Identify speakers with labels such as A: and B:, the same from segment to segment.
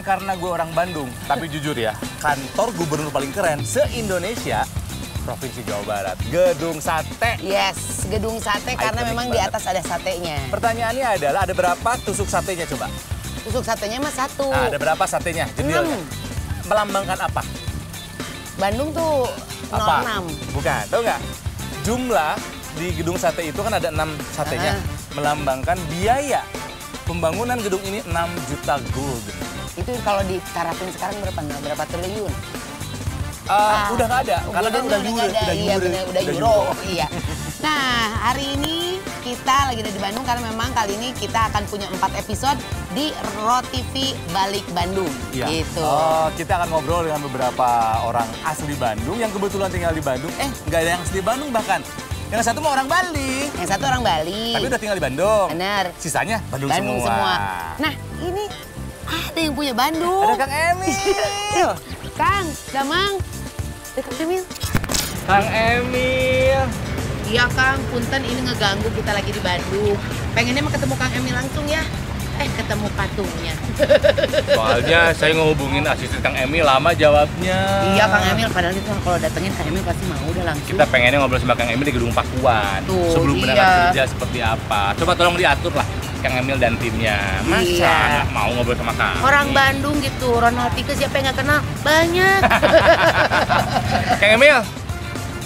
A: Bukan karena gue orang Bandung, tapi jujur ya, kantor gubernur paling keren se-Indonesia, Provinsi Jawa Barat, Gedung Sate.
B: Yes, Gedung Sate karena memang di atas ada satenya.
A: Pertanyaannya adalah ada berapa tusuk satenya coba?
B: Tusuk satenya mah 1.
A: Nah, ada berapa satenya? Jendilnya. Melambangkan apa?
B: Bandung tuh 06.
A: Apa? Bukan, tahu nggak? Jumlah di Gedung Sate itu kan ada 6 satenya. Melambangkan biaya pembangunan gedung ini 6 juta gulden.
B: Itu kalau ditarafin sekarang berapa triliun?
A: Udah nggak ada, karena kan udah euro.
B: Iya. Nah, hari ini kita lagi ada di Bandung karena memang kali ini kita akan punya 4 episode di ROTV Balik Bandung.
A: Iya.
B: Gitu.
A: Oh, kita akan ngobrol dengan beberapa orang asli Bandung yang kebetulan tinggal di Bandung. Nggak ada yang asli Bandung bahkan. Yang satu mau orang Bali.
B: Yang satu orang Bali.
A: Tapi udah tinggal di Bandung.
B: Benar.
A: Sisanya Bandung
B: semua. Nah, ini ada yang punya Bandung.
A: Ada Kang Emil.
B: Kang, Damang. Kang Emil.
A: Kang Emil.
B: Iya Kang, punten ini ngeganggu kita lagi di Bandung. Pengennya mau ketemu Kang Emil langsung ya. Ketemu patungnya.
A: Soalnya saya ngehubungin asisten Kang Emil, lama jawabnya.
B: Iya Kang Emil, padahal itu kalau datengin Kang Emil pasti mau udah langsung.
A: Kita pengennya ngobrol sama Kang Emil di Gedung Pakuan.
B: Tuh,
A: sebelum berangkat kerja seperti apa. Coba tolong diatur lah Kang Emil dan timnya. Masa nggak mau ngobrol sama Kang?
B: Orang Bandung gitu, Ronald Tikus siapa yang nggak kenal? Banyak.
A: Kang Emil,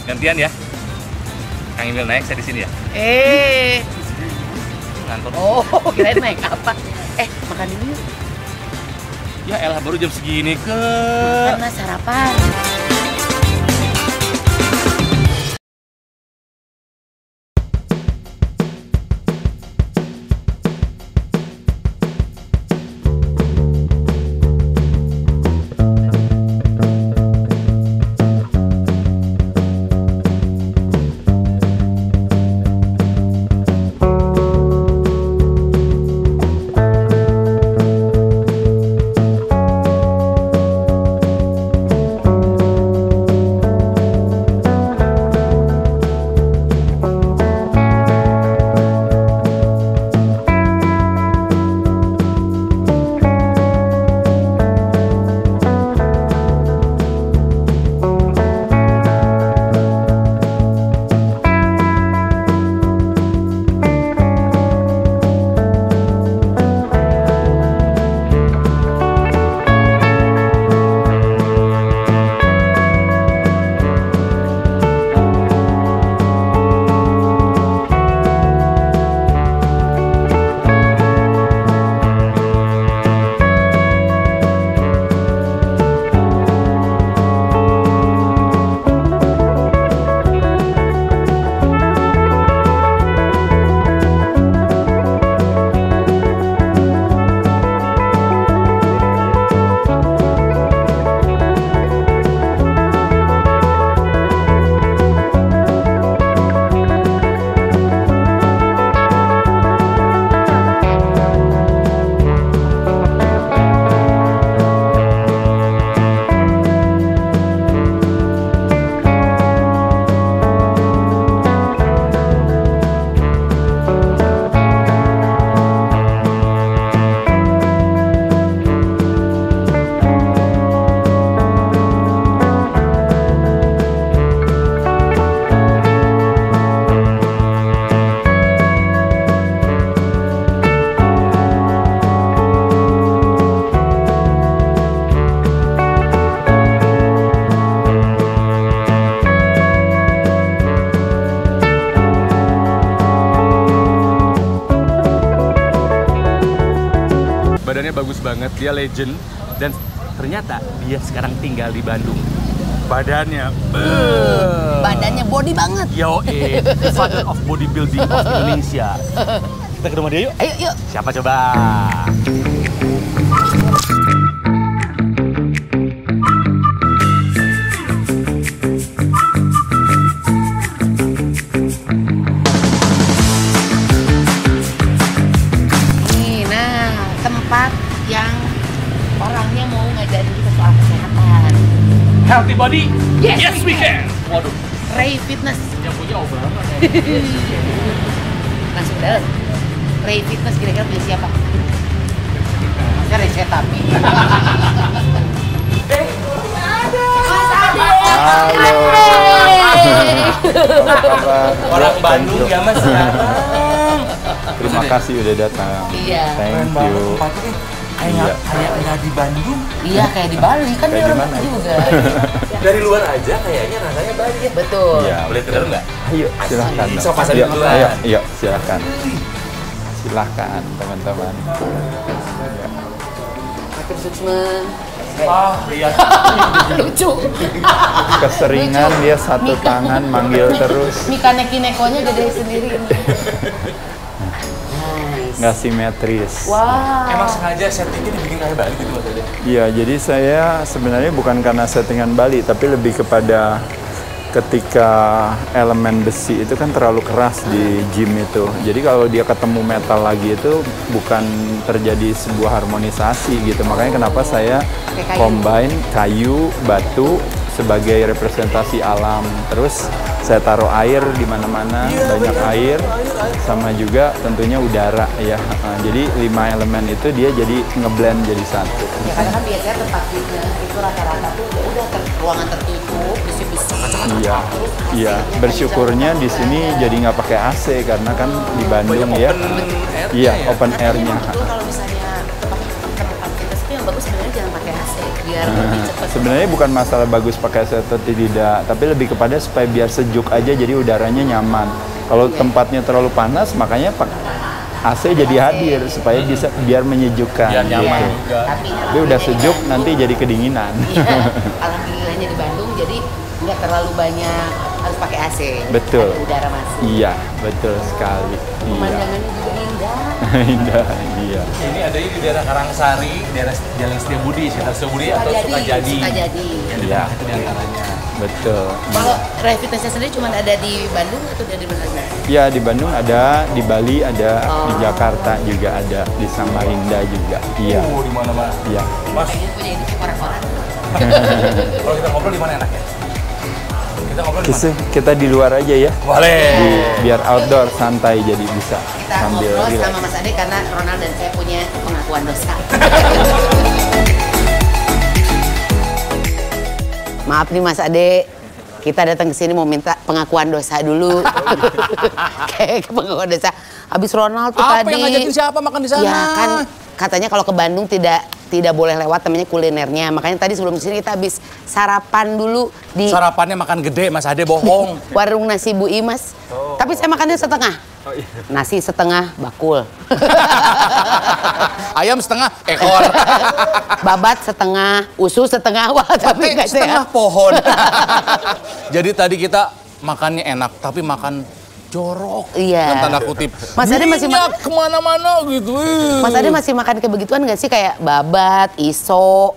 A: gantian ya. Kang Emil naik, saya di sini ya. Ngantor.
B: Oh, kirain naik apa? Makan dulu yuk.
A: Ya elah, baru jam segini ke.
B: Karena sarapan.
A: Badannya bagus banget, dia legend. Dan ternyata dia sekarang tinggal di Bandung. Badannya
B: Badannya body banget.
A: Yo, father of bodybuilding of Indonesia. Kita ke rumah dia yuk.
B: Ayo, yuk.
A: Siapa coba?
B: Orangnya mau ngajarin kita soal kesehatan.
A: Healthy body?
B: Yes,
A: we can. Waduh.
B: Ray Fitness.
A: Yang punya Obama.
B: Langsung deh. Ray Fitness kira-kira punya siapa? Keren tapi.
C: Halo.
A: Orang Bandung ya Mas.
C: Terima kasih udah datang.
B: Iya.
C: Thank you.
A: Kayak nggak di Bandung.
B: Iya, kayak di Bali kan
C: Kayak
B: dia
C: di
B: orang
C: mana?
B: juga.
A: Dari luar aja kayaknya rasanya Bali ya.
B: Betul.
C: Iya.
A: Boleh ke dalam nggak?
C: Ayo silahkan.
A: So, Mas Adi
C: Ayo,
A: duluan.
C: ayo silahkan. Silahkan teman-teman.
B: Makin Suksma.
A: Oh, lihat.
B: Lucu.
C: Keseringan dia satu tangan manggil terus.
B: Mika neki-nekonya gede sendiri.
C: Nggak simetris.
B: Wow.
A: Emang sengaja settingnya dibikin kayak Bali gitu Mas Adi?
C: Iya, jadi saya sebenarnya bukan karena settingan Bali, tapi lebih kepada ketika elemen besi itu kan terlalu keras di gym itu. Jadi kalau dia ketemu metal lagi itu bukan terjadi sebuah harmonisasi gitu. Makanya kenapa saya
B: Kayu.
C: combine kayu, batu sebagai representasi alam. Terus saya taruh air di mana-mana, banyak air, sama juga tentunya udara ya. Jadi 5 elemen itu dia jadi ngeblend jadi satu.
B: Ya karena kan biasanya tempat itu rata-rata tuh ya udah ruangan tertutup, besi-besi.
C: Iya, iya. Bersyukurnya di sini jadi nggak pakai AC karena kan di Bandung ya. Iya, open airnya.
B: Betul, kalau misalnya tempat kita itu yang bagus sebenarnya jangan pakai AC biar lebih cepat.
C: Sebenarnya bukan masalah bagus pakai AC atau tidak, tapi lebih kepada supaya biar sejuk aja jadi udaranya nyaman. Kalau tempatnya terlalu panas, makanya AC jadi hadir supaya bisa biar menyejukkan.
A: Biar nyaman
C: gitu.
A: juga.
C: Tapi udah sejuk nanti jadi kedinginan.
B: Iya, alhamdulillahnya di Bandung jadi nggak terlalu banyak harus pakai AC.
C: Betul.
B: Ada udara masuk.
C: Iya, betul sekali. Iya.
B: Pemandangannya juga indah.
C: Indah, iya.
A: Ini ada di daerah Karangsari, daerah Jalan Setiabudi, sekitar Setiabudi atau Sukajadi.
B: Sukajadi.
C: Iya.
A: Itu di antaranya.
C: Betul.
B: Kalau Rai Fitnessnya sendiri cuma ada di Bandung atau ada di mana lagi?
C: Ya, di Bandung ada, di Bali ada,
B: Oh.
C: di Jakarta juga ada, di Samarinda juga. Iya.
A: Di mana-mana.
C: Iya.
A: Mas,
B: Pengen punya ini orang-orang.
A: kalau kita ngobrol di mana enaknya? Kita ngobrol di mana?
C: Kita di luar aja ya.
A: Boleh.
C: Biar outdoor santai jadi bisa
B: Kita
C: sambil
B: ngobrol
C: relax.
B: sama Mas Ade karena Ronald dan saya punya pengakuan dosa. Maaf nih Mas Ade, kita datang ke sini mau minta pengakuan dosa dulu. Kayak pengakuan dosa. Habis Ronald tuh
A: Apa
B: tadi.
A: yang ngajakin siapa makan di sana?
B: Ya kan katanya kalau ke Bandung tidak boleh lewat namanya kulinernya. Makanya tadi sebelum sini kita habis sarapan dulu di
A: Sarapannya makan gede, Mas Ade bohong.
B: warung nasi Bu Imas. Tapi saya makannya setengah. Nasi setengah bakul.
A: Ayam setengah ekor.
B: Babat setengah, usus setengah. Wah, tapi nggak
A: setengah
B: sehat.
A: pohon. Jadi tadi kita makannya enak, tapi makan jorok.
B: Iya.
A: Dan tanda kutip.
B: Mas Ade masih
A: minyak kemana-mana gitu.
B: Mas Ade masih makan kayak begituan nggak sih kayak babat, iso?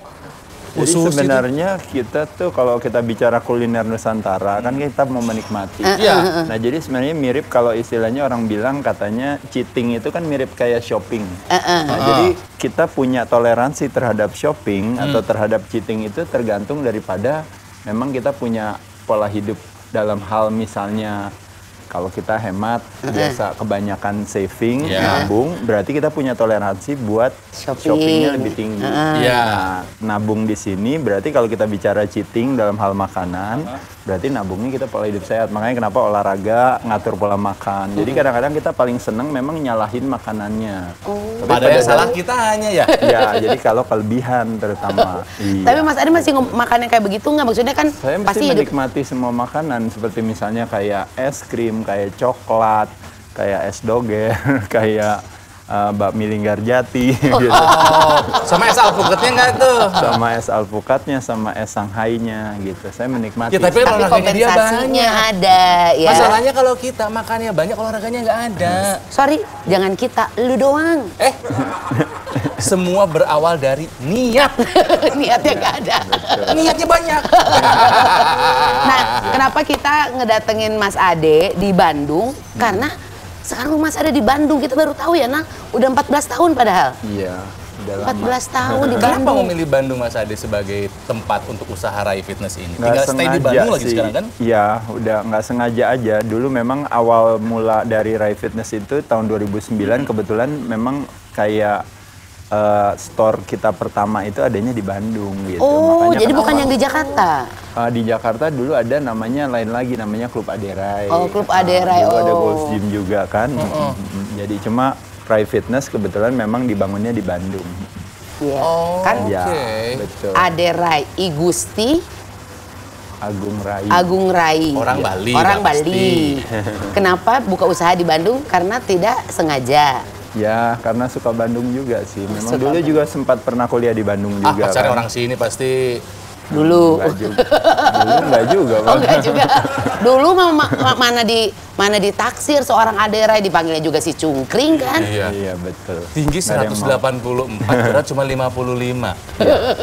C: Jadi
A: Usus
C: sebenarnya kita tuh kalau kita bicara kuliner Nusantara kan kita mau menikmati.
A: Iya.
C: Nah jadi sebenarnya mirip kalau istilahnya orang bilang katanya cheating itu kan mirip kayak shopping. Nah, jadi kita punya toleransi terhadap shopping atau terhadap cheating itu tergantung daripada memang kita punya pola hidup dalam hal misalnya kalau kita hemat biasa kebanyakan saving,
A: Iya.
C: nabung, berarti kita punya toleransi buat
B: Shopping.
C: shoppingnya lebih tinggi.
A: Iya.
C: Nah, nabung di sini berarti kalau kita bicara cheating dalam hal makanan, berarti nabungnya kita pola hidup sehat. Makanya kenapa olahraga, ngatur pola makan. Jadi kadang-kadang kita paling seneng memang nyalahin makanannya. Tapi
A: Padahal yang
C: pada
A: salah kita hanya ya.
C: Ya, jadi kalau kelebihan terutama. Iya.
B: Tapi Mas Ade masih makan yang kayak begitu nggak? Maksudnya kan
C: Saya mesti
B: pasti hidup.
C: menikmati semua makanan seperti misalnya kayak es krim, kayak coklat, kayak es doger, kayak bakmi Linggar Jati, gitu.
A: Oh, sama es alpukatnya nggak tuh?
C: Sama es alpukatnya, sama es Shanghai-nya gitu. Saya menikmati.
A: Ya, tapi
B: Tapi
A: olahraganya dia
B: kompensasinya
A: banyak.
B: ada ya.
A: Masalahnya kalau kita makannya banyak, olahraganya nggak ada.
B: Sorry, jangan kita, lu doang.
A: Semua berawal dari niat.
B: Niatnya nggak ada.
A: Niatnya banyak.
B: Nah, kenapa kita ngedatengin Mas Ade di Bandung? Karena sekarang Mas Ade di Bandung, kita baru tahu ya, Nang. Udah 14 tahun padahal.
C: Iya, udah lama.
B: 14 tahun di
A: Kenapa
B: Bandung.
A: memilih Bandung Mas Ade sebagai tempat untuk usaha Rai Fitness ini?
C: Nggak
A: Tinggal stay di Bandung lagi
C: sih.
A: sekarang kan?
C: Iya, udah nggak sengaja aja. Dulu memang awal mula dari Rai Fitness itu tahun 2009 kebetulan memang kayak store kita pertama itu adanya di Bandung gitu.
B: Oh,
C: Makanya
B: jadi bukan yang di Jakarta?
C: Di Jakarta dulu ada namanya lain lagi, namanya Klub Aderai.
B: Oh, Klub Aderai.
C: Dulu ada Gold's Gym juga kan. Jadi cuma Private Fitness kebetulan memang dibangunnya di Bandung.
B: Iya.
A: Oh,
B: Kan
C: Ya,
A: oke.
C: betul.
B: Aderai I Gusti
C: Agung Rai.
B: Agung Rai.
A: Orang Bali,
B: Orang
A: udah
B: Bali. Kenapa buka usaha di Bandung? Karena tidak sengaja.
C: Ya, karena suka Bandung juga sih. Memang
B: Suka
C: dulu juga sempat pernah kuliah di Bandung juga.
A: Pacarnya
C: kan.
A: orang sini pasti.
B: Dulu.
C: Enggak juga. Dulu enggak juga,
B: Oh,
C: Bang.
B: enggak juga. Dulu mana ditaksir seorang Aderai, dipanggilnya juga si Cungkring kan?
A: Iya.
C: Iya, betul.
A: Tinggi
C: Nggak ada yang mau.
A: 184, berat cuma 55.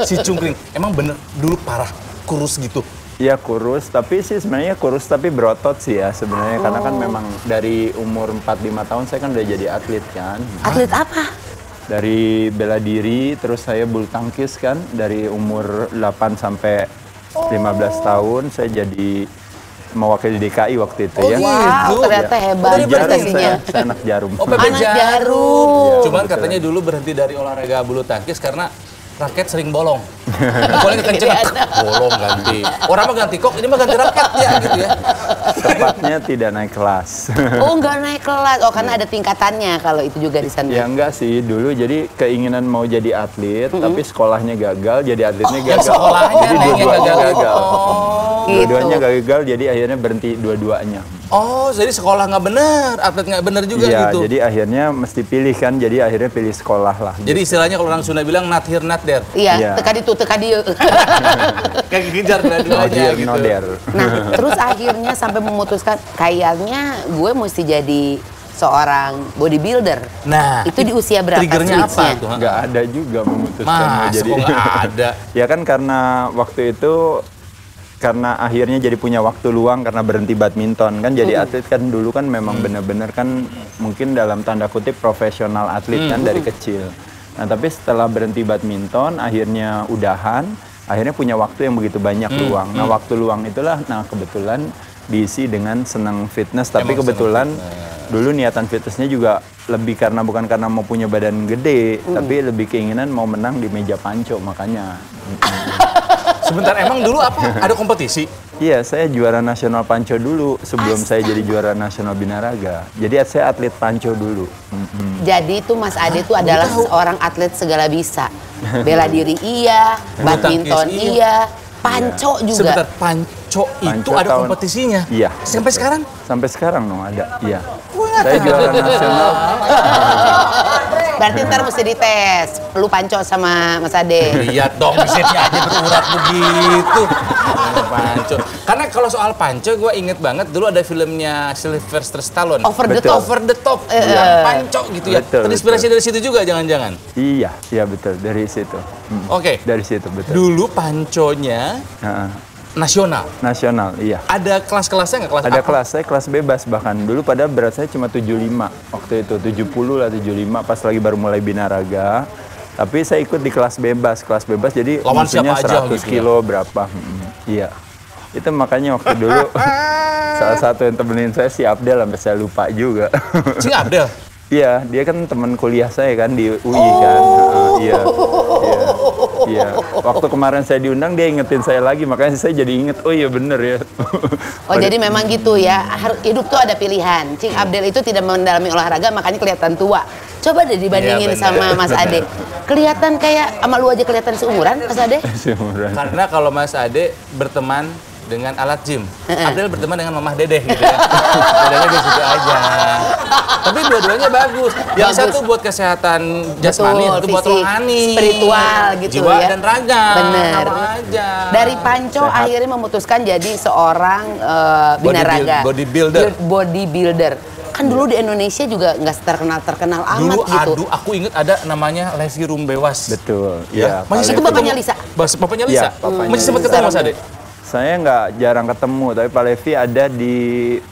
A: Si Cungkring, emang bener dulu parah, kurus gitu.
C: Iya kurus, tapi sih sebenarnya kurus tapi berotot sih ya sebenarnya. Karena kan memang dari umur 4-5 tahun saya kan udah jadi atlet kan.
B: Atlet apa?
C: Dari bela diri, terus saya bulu tangkis kan. Dari umur 8 sampai 15 tahun saya jadi mewakili DKI waktu itu ya.
B: Wow, ternyata hebat
C: Di Jarum,
B: prestasinya.
C: saya anak Jarum.
A: Oh, PB
B: Anak Jarum.
A: Cuman katanya dulu berhenti dari olahraga bulu tangkis karena raket sering bolong. Boleh kenceng, bolong ganti. Orang mah ganti kok, ini mah ganti raket ya gitu ya.
C: Tepatnya tidak naik kelas.
B: Oh, enggak naik kelas. Oh, karena ada tingkatannya kalau itu juga di sana.
C: Ya enggak sih, dulu jadi keinginan mau jadi atlet, tapi sekolahnya gagal, jadi atletnya
A: Yang
C: gagal.
A: sekolahnya
C: Jadi
A: yang
C: dua-duanya
A: gagal.
C: gagal.
B: Gitu.
C: Dua-duanya gagal, jadi akhirnya berhenti dua-duanya.
A: Oh, jadi sekolah nggak bener, atlet nggak bener juga
C: Iya,
A: gitu.
C: jadi akhirnya mesti pilih kan, jadi akhirnya pilih sekolah lah.
A: Jadi istilahnya kalau orang Sunda bilang not here, not there.
B: Iya,
C: Iya.
B: teka ditu, teka dieu.
A: Kayak kejar dua-duanya
C: Nadir,
A: gitu.
C: noder.
B: Nah, terus akhirnya sampai memutuskan kayaknya gue mesti jadi seorang bodybuilder.
A: Nah,
B: Itu di usia berapa
A: triggernya apa
B: switch-nya?
A: tuh?
C: Nggak ada juga memutuskan mau
A: Mas,
C: jadi.
A: kok nggak ada?
C: Ya kan karena waktu itu karena akhirnya jadi punya waktu luang karena berhenti badminton kan jadi atlet kan dulu kan memang benar-benar kan mungkin dalam tanda kutip profesional atlet kan dari kecil. Nah tapi setelah berhenti badminton akhirnya udahan, akhirnya punya waktu yang begitu banyak luang. Nah waktu luang itulah nah kebetulan diisi dengan senang fitness tapi
A: Emang
C: kebetulan
A: senang
C: dulu niatan fitnessnya juga lebih karena bukan karena mau punya badan gede tapi lebih keinginan mau menang di meja panco makanya.
A: Sebentar, emang dulu apa? Ada kompetisi?
C: Iya, saya juara nasional panco dulu sebelum saya jadi juara nasional binaraga. Jadi saya atlet panco dulu.
B: Jadi itu Mas Ade itu adalah seorang atlet segala bisa. Bela diri iya,
A: Bulu
B: badminton
A: tangkis
B: iya, panco juga.
A: Sebentar, panco itu
C: Panco
A: ada
C: tahun-
A: kompetisinya?
C: Iya.
A: Sampai sekarang?
C: Sampai sekarang dong ada. Iya. Saya juara nasional.
B: Berarti ntar mesti dites. Lu panco sama Mas Ade.
A: Lihat dong, bisitnya aja berurat begitu. Panco. Karena kalau soal panco, gue inget banget dulu ada filmnya Sylvester Stallone.
B: Over the
C: Betul.
B: top.
A: Over the top. Panco gitu ya.
C: Betul,
A: Terinspirasi dari situ juga jangan-jangan?
C: Iya, iya betul dari situ.
A: Oke.
C: Dari situ betul.
A: Dulu panconya
C: Heeh.
A: nasional.
C: Nasional, iya.
A: Ada kelas-kelasnya nggak? Kelas
C: Ada
A: apa?
C: kelas, saya kelas bebas bahkan. Dulu pada berat saya cuma 75 waktu itu, 70 lah 75 pas lagi baru mulai binaraga. Tapi saya ikut di kelas bebas jadi
A: Lawan
C: musuhnya
A: siapa aja
C: 100
A: gitu ya?
C: kilo berapa. Iya. Itu makanya waktu dulu salah satu yang temenin saya si Abdel sampai saya lupa juga.
A: Si Abdel?
C: Iya, dia kan teman kuliah saya kan di UI kan. Iya. Iya. Waktu kemarin saya diundang dia ingetin saya lagi, makanya saya jadi inget. Oh iya bener ya.
B: Oh jadi memang gitu ya, hidup tuh ada pilihan. Cing Abdel itu tidak mendalami olahraga makanya kelihatan tua. Coba deh dibandingin
A: Iya, bener.
B: sama Mas Ade. Kelihatan kayak, sama lu aja kelihatan seumuran Mas Ade.
C: Seumuran.
A: Karena kalau Mas Ade berteman dengan alat gym, Abdel berteman dengan Mamah Dedeh gitu ya. Bedanya di situ aja. Tapi dua-duanya bagus. Yang
B: Bagus.
A: satu buat kesehatan jasmani,
B: Betul,
A: satu buat
B: fisik,
A: rohani.
B: spiritual gitu
A: Jiwa
B: ya.
A: dan raga.
B: Bener.
A: Sama aja.
B: Dari panco
C: Sehat.
B: akhirnya memutuskan jadi seorang binaraga.
A: Bodybuilder.
B: Bodybuilder. Kan dulu di Indonesia juga nggak terkenal amat
A: Dulu
B: gitu.
A: aduh, aku inget ada namanya Levi Rumbewas.
C: Betul.
A: Ya.
C: Iya.
A: Masih
B: Itu
A: sempat
B: bapaknya
A: ketemu-
B: Lisa?
A: Bapaknya Lisa?
C: Iya, bapaknya
A: Masih sempat
C: Lisa.
A: ketemu Mas Ade?
C: Saya nggak jarang ketemu, tapi Pak Levi ada di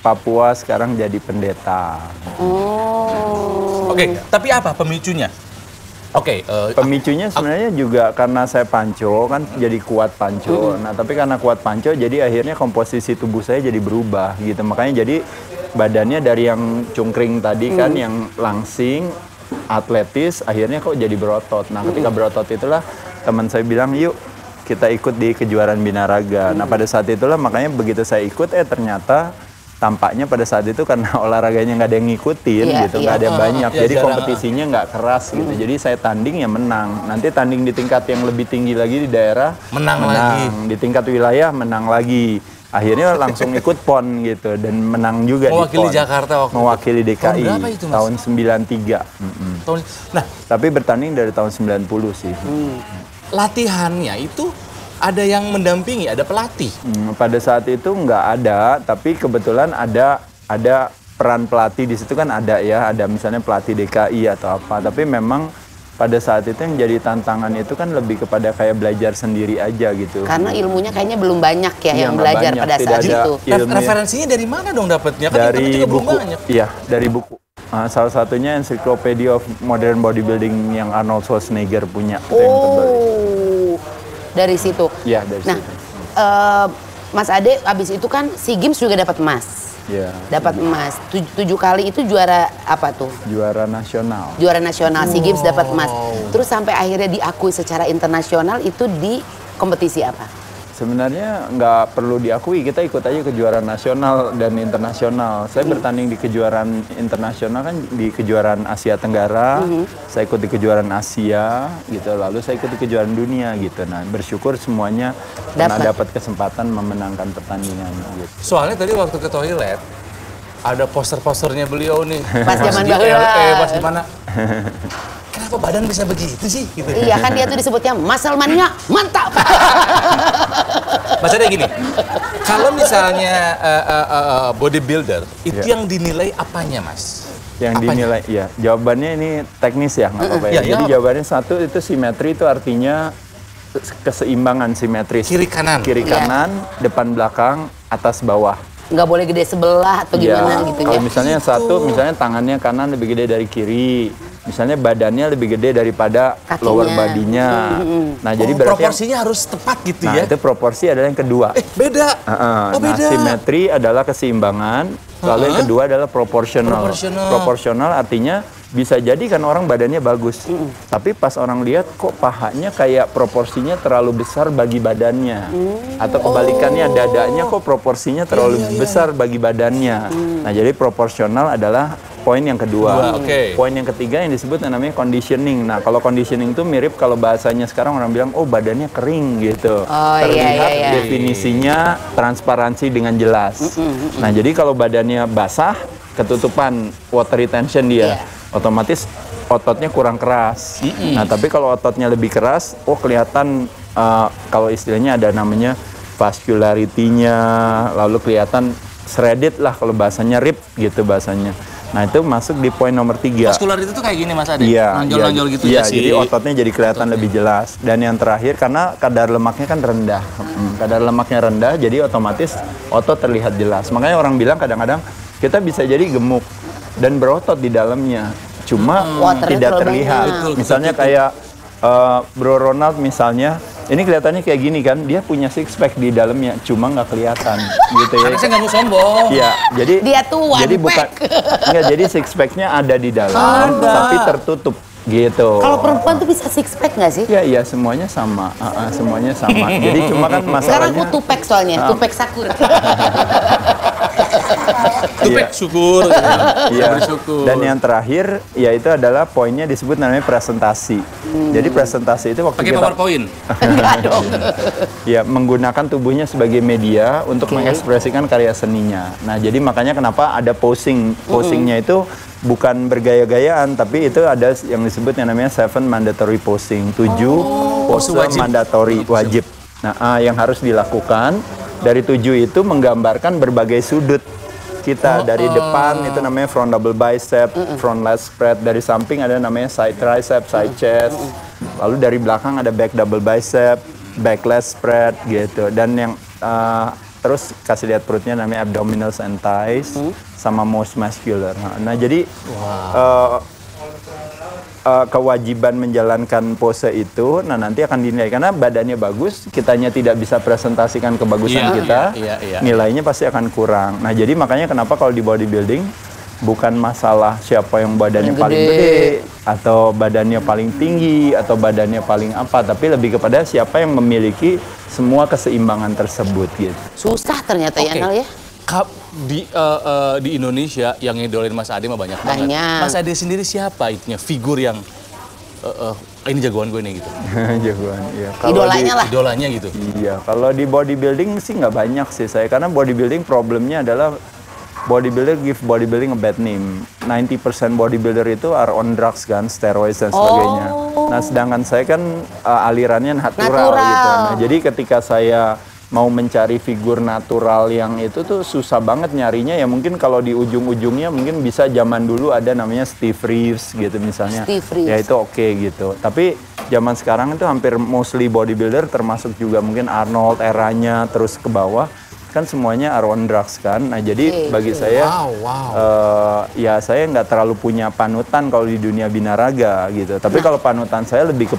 C: Papua sekarang jadi pendeta.
B: Oh.
A: Oke, tapi apa pemicunya? Oke,
C: Pemicunya sebenarnya juga karena saya panco kan jadi kuat panco. Nah tapi karena kuat panco jadi akhirnya komposisi tubuh saya jadi berubah gitu. Makanya jadi badannya dari yang cungkring tadi kan yang langsing atletis, akhirnya kok jadi berotot. Nah, ketika berotot itulah teman saya bilang, yuk kita ikut di kejuaraan binaraga. Nah, pada saat itulah makanya begitu saya ikut, ternyata tampaknya pada saat itu karena olahraganya nggak ada yang ngikutin gitu, nggak ada yang banyak, jadi kompetisinya nggak keras gitu. Jadi saya tanding ya menang. Nanti tanding di tingkat yang lebih tinggi lagi di daerah
A: menang lagi.
C: Di tingkat wilayah menang lagi. Akhirnya langsung ikut PON gitu dan menang juga
A: mewakili
C: di PON.
A: Jakarta waktu
C: mewakili DKI
A: tahun berapa itu, Mas?
C: tahun 93.
A: Nah,
C: Tapi bertanding dari tahun 90 sih.
A: latihannya itu ada yang mendampingi, ada pelatih.
C: Pada saat itu nggak ada, tapi kebetulan ada peran pelatih di situ kan ada ya, ada misalnya pelatih DKI atau apa. Tapi memang pada saat itu yang jadi tantangan itu kan lebih kepada kayak belajar sendiri aja gitu.
B: Karena ilmunya kayaknya belum banyak ya yang
C: nggak
B: belajar
C: banyak,
B: pada
C: tidak
B: saat
C: ada
B: itu.
C: ilmu.
A: Referensinya dari mana dong dapatnya? Kan
C: Dari
A: juga belum
C: buku,
A: banyak.
C: iya dari buku. Salah satunya Encyclopedia of Modern Bodybuilding yang Arnold Schwarzenegger punya. Itu yang tebal.
B: Dari situ.
C: Iya, dari
B: Nah,
C: situ.
B: Mas Ade abis itu kan SEA Games juga dapat emas.
C: Iya.
B: Dapat emas. 7 kali itu juara apa tuh?
C: Juara nasional.
B: Juara nasional SEA Games dapat emas. Terus sampai akhirnya diakui secara internasional itu di kompetisi apa?
C: Sebenarnya nggak perlu diakui, kita ikut aja kejuaraan nasional dan internasional. Saya bertanding di kejuaraan internasional kan di kejuaraan Asia Tenggara, saya ikut di kejuaraan Asia gitu, lalu saya ikut di kejuaraan dunia gitu. Nah, bersyukur semuanya pernah dapat kesempatan memenangkan pertandingan gitu.
A: Soalnya tadi waktu ke toilet ada poster-posternya beliau nih.
B: Pas zaman
A: di
B: bahula.
A: LA, pas gimana? Kenapa badan bisa begitu sih? Gitu.
B: Iya kan dia tuh disebutnya muscle mania, mantap.
A: Maksudnya gini, kalau misalnya bodybuilder, itu yang dinilai apanya, Mas?
C: Yang dinilai, ya jawabannya ini teknis ya, nggak apa-apa ya. Jadi jawabannya satu itu simetri, itu artinya keseimbangan simetris.
A: Kiri kanan,
C: depan belakang, atas bawah.
B: Nggak boleh gede sebelah atau gimana gitu ya.
C: Kalau misalnya satu, misalnya tangannya kanan lebih gede dari kiri, misalnya badannya lebih gede daripada
B: kakinya,
C: lower body-nya. Nah, jadi berarti
A: proporsinya harus tepat gitu ya.
C: Nah, itu proporsi adalah yang kedua.
A: Beda.
C: Nah, simetri adalah keseimbangan, lalu yang kedua adalah proporsional. Proporsional artinya bisa jadi kan orang badannya bagus, tapi pas orang lihat kok pahanya kayak proporsinya terlalu besar bagi badannya, atau kebalikannya dadanya kok proporsinya terlalu besar bagi badannya. Nah, jadi proporsional adalah poin yang kedua. Poin yang ketiga yang disebut namanya conditioning. Nah, kalau conditioning itu mirip kalau bahasanya sekarang orang bilang, oh badannya kering gitu. Terlihat definisinya transparansi dengan jelas. Nah, jadi kalau badannya basah, ketutupan water retention dia, otomatis ototnya kurang keras. Nah, tapi kalau ototnya lebih keras, oh kelihatan kalau istilahnya ada namanya vascularity-nya, lalu kelihatan shredded lah kalau bahasanya rib gitu bahasanya. Nah, itu masuk di poin nomor 3.
A: Vaskular itu tuh kayak gini, Mas Ade?
C: Iya,
A: nonjol-nonjol gitu
C: ya
A: sih.
C: Jadi ototnya jadi kelihatan lebih jelas. Dan yang terakhir, karena kadar lemaknya kan rendah. Kadar lemaknya rendah, jadi otomatis otot terlihat jelas. Makanya orang bilang kadang-kadang kita bisa jadi gemuk dan berotot di dalamnya. Cuma tidak terlihat. Misalnya kayak Bro Ronald misalnya, ini kelihatannya kayak gini kan, dia punya six pack di dalamnya, cuma nggak kelihatan gitu ya.
A: Karena saya nggak mau sombong.
C: Iya, jadi
B: dia tuh
C: jadi bukan enggak, jadi six pack-nya ada di dalam, tapi tertutup gitu.
B: Kalau perempuan tuh bisa six pack nggak sih?
C: Iya, iya semuanya sama, semuanya sama. Jadi cuma kan masalahnya.
B: Sekarang aku two pack soalnya, two pack sakur.
A: Tupek syukur.
C: Iya.
A: Bersyukur.
C: Dan yang terakhir yaitu adalah poinnya disebut namanya presentasi. Jadi presentasi itu waktu
A: pakai
C: kita
A: PowerPoint.
B: Enggak dong.
C: ya menggunakan tubuhnya sebagai media untuk mengekspresikan karya seninya. Nah, jadi makanya kenapa ada posing. Posingnya itu bukan bergaya-gayaan, tapi itu ada yang disebut yang namanya 7 mandatory posing. 7 pose mandatory wajib. Nah, yang harus dilakukan dari 7 itu menggambarkan berbagai sudut kita. Dari depan itu namanya front double bicep, front lat spread. Dari samping ada namanya side tricep, side chest. Lalu dari belakang ada back double bicep, back lat spread gitu. Dan yang terus kasih lihat perutnya namanya abdominals and thighs, sama most muscular. Nah, jadi kewajiban menjalankan pose itu, nah nanti akan dinilai karena badannya bagus, kitanya tidak bisa presentasikan kebagusan kita, nilainya pasti akan kurang. Nah, jadi makanya kenapa kalau di bodybuilding bukan masalah siapa yang badannya paling gede atau badannya paling tinggi atau badannya paling apa, tapi lebih kepada siapa yang memiliki semua keseimbangan tersebut gitu.
B: Susah ternyata ya Nal ya.
A: Di Indonesia yang ngidolain Mas Ade mah banyak banget. Mas Ade sendiri siapa itunya figur yang ini jagoan gue nih gitu?
C: Jagoan, iya.
B: Idolanya lah.
A: Idolanya gitu.
C: Iya, kalau di bodybuilding sih nggak banyak sih saya, karena bodybuilding problemnya adalah bodybuilder give bodybuilding a bad name. 90% bodybuilder itu are on drugs kan, steroids dan sebagainya. Nah, sedangkan saya kan alirannya natural gitu. Nah, jadi ketika saya mau mencari figur natural yang itu tuh susah banget nyarinya, ya mungkin kalau di ujung-ujungnya mungkin bisa zaman dulu ada namanya Steve Reeves gitu misalnya. Ya itu oke gitu. Tapi zaman sekarang itu hampir mostly bodybuilder, termasuk juga mungkin Arnold eranya terus ke bawah, kan semuanya are on drugs kan. Nah jadi bagi saya ya saya nggak terlalu punya panutan kalau di dunia binaraga gitu. Tapi kalau panutan saya lebih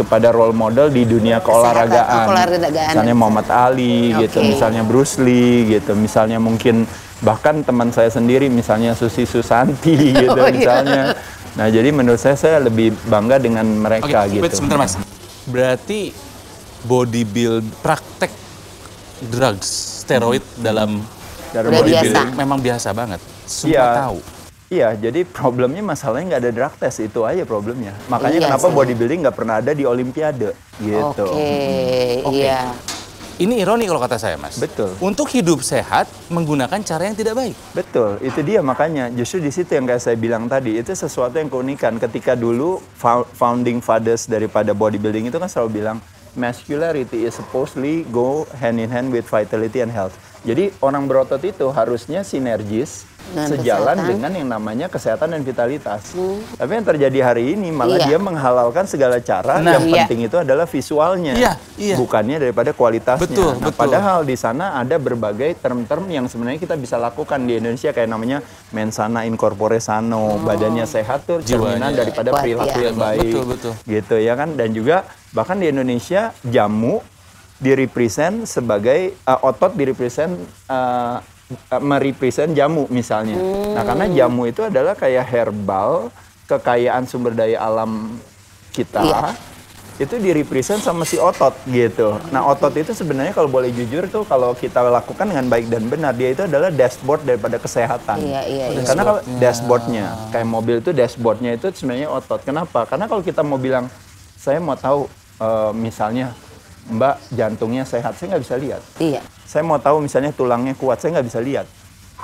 C: kepada role model di dunia keolahragaan. Misalnya Muhammad Ali gitu, misalnya Bruce Lee gitu, misalnya mungkin bahkan teman saya sendiri misalnya Susi Susanti gitu misalnya. Nah jadi menurut saya lebih bangga dengan mereka gitu.
A: Sebentar Mas, berarti praktek drugs, steroid dalam bodybuilding memang biasa banget. Semua tahu.
C: Iya, jadi problemnya masalahnya nggak ada drug test, itu aja problemnya. Makanya kenapa bodybuilding nggak pernah ada di Olimpiade gitu.
B: Iya.
A: Ini ironi kalau kata saya, Mas.
C: Betul.
A: Untuk hidup sehat menggunakan cara yang tidak baik.
C: Betul, itu dia makanya. Justru di situ yang kayak saya bilang tadi, itu sesuatu yang keunikan. Ketika dulu founding fathers daripada bodybuilding itu kan selalu bilang, muscularity is supposedly go hand in hand with vitality and health. Jadi orang berotot itu harusnya sinergis sejalan dengan yang namanya kesehatan dan vitalitas. Tapi yang terjadi hari ini malah dia menghalalkan segala cara. Yang penting itu adalah visualnya, bukannya daripada kualitasnya. Padahal di sana ada berbagai term-term yang sebenarnya kita bisa lakukan di Indonesia, kayak namanya mensana in corpore sano, badannya sehat tuh cerminan daripada perilaku yang baik. Gitu ya kan. Dan juga bahkan di Indonesia jamu direpresent sebagai otot merepresent jamu misalnya. Nah karena jamu itu adalah kayak herbal, kekayaan sumber daya alam kita, itu direpresent sama si otot gitu. Nah otot itu sebenarnya kalau boleh jujur tuh kalau kita lakukan dengan baik dan benar, dia itu adalah dashboard daripada kesehatan. Karena kalau dashboardnya, kayak mobil itu dashboardnya itu sebenarnya otot. Kenapa? Karena kalau kita mau bilang, saya mau tahu misalnya Mbak jantungnya sehat, saya nggak bisa lihat. Saya mau tahu misalnya tulangnya kuat, saya nggak bisa lihat.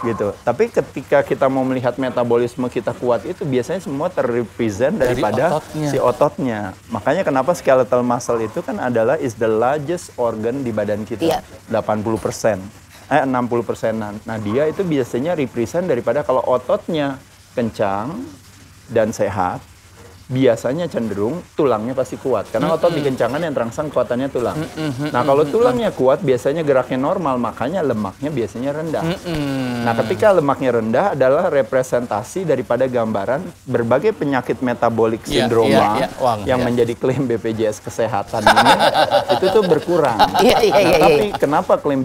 C: Gitu. Tapi ketika kita mau melihat metabolisme kita kuat itu biasanya semua terrepresent daripada si ototnya. Makanya kenapa skeletal muscle itu kan adalah is the largest organ di badan kita. 80%. 60%-an. Nah dia itu biasanya represent daripada kalau ototnya kencang dan sehat, biasanya cenderung tulangnya pasti kuat. Karena otot dikencangkan yang terangsang kekuatannya tulang. Nah kalau tulangnya kuat biasanya geraknya normal, makanya lemaknya biasanya rendah. Nah ketika lemaknya rendah adalah representasi daripada gambaran berbagai penyakit metabolik sindroma yang menjadi klaim BPJS Kesehatan ini, itu tuh berkurang. Tapi kenapa klaim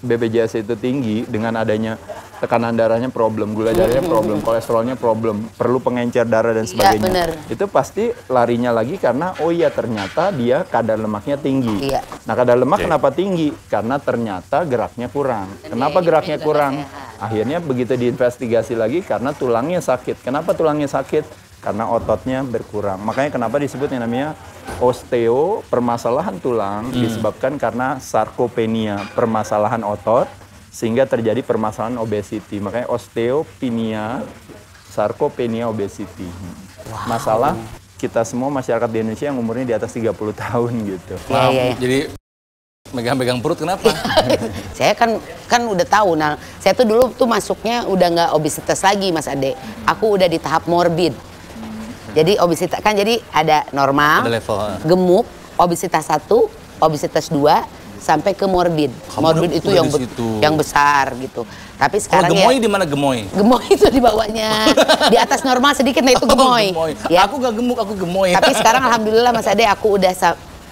C: BPJS itu tinggi dengan adanya tekanan darahnya problem, gula darahnya problem, kolesterolnya problem, perlu pengencer darah dan sebagainya. Itu pasti larinya lagi karena ternyata dia kadar lemaknya tinggi. Nah kadar lemak kenapa tinggi? Karena ternyata geraknya kurang. Kenapa geraknya kurang? Akhirnya begitu diinvestigasi lagi karena tulangnya sakit. Kenapa tulangnya sakit? Karena ototnya berkurang. Makanya kenapa disebut yang namanya osteo, permasalahan tulang, disebabkan karena sarkopenia, permasalahan otot, sehingga terjadi permasalahan obesity. Makanya osteopenia, sarkopenia, obesity. Masalah kita semua masyarakat di Indonesia yang umurnya di atas 30 tahun gitu.
A: Jadi megang-megang perut kenapa?
B: Saya kan udah tahu. Nah, saya tuh dulu tuh masuknya udah nggak obesitas lagi, Mas Ade. Aku udah di tahap morbid. Jadi obesitas kan jadi ada normal, ada level, gemuk, obesitas 1, obesitas 2, sampai ke morbid. Morbid itu yang besar gitu. Tapi sekarang
A: gemoy di mana gemoy?
B: Gemoy itu di bawahnya. Di atas normal sedikit, nah itu gemoy.
A: Ya. Aku gak gemuk, aku gemoy.
B: Tapi sekarang alhamdulillah Mas Ade, aku udah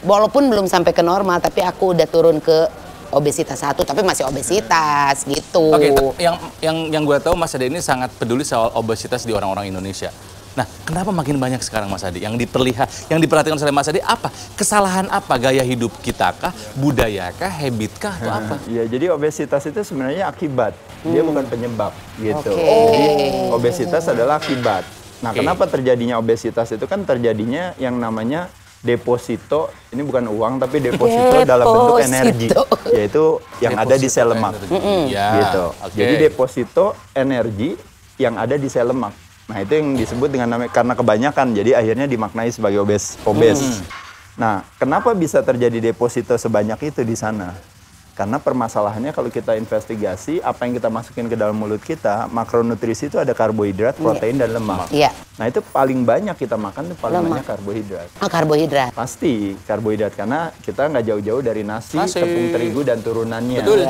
B: walaupun belum sampai ke normal, tapi aku udah turun ke obesitas 1, tapi masih obesitas gitu.
A: Oke, yang gue tahu Mas Ade ini sangat peduli soal obesitas di orang-orang Indonesia. Nah, kenapa makin banyak sekarang Mas Ade? Yang diperhatikan oleh Mas Ade apa? Kesalahan apa? Gaya hidup kita kah? Budaya kah? Habit kah? Atau apa?
C: Ya, jadi obesitas itu sebenarnya akibat. Dia bukan penyebab gitu.
B: Oke.
C: Jadi obesitas adalah akibat. Nah, kenapa terjadinya obesitas itu kan terjadinya yang namanya deposito, ini bukan uang tapi deposito dalam bentuk energi, yaitu yang ada di sel lemak. Gitu. Jadi deposito energi yang ada di sel lemak. Nah, itu yang disebut dengan namanya karena kebanyakan, jadi akhirnya dimaknai sebagai obes. Nah, kenapa bisa terjadi deposito sebanyak itu di sana? Karena permasalahannya kalau kita investigasi, apa yang kita masukin ke dalam mulut kita, makronutrisi itu ada karbohidrat, protein, dan lemak. Nah, itu paling banyak kita makan, itu paling banyak karbohidrat.
B: Oh, karbohidrat.
C: Pasti karbohidrat, karena kita nggak jauh-jauh dari nasi, tepung terigu, dan turunannya.
A: Betul.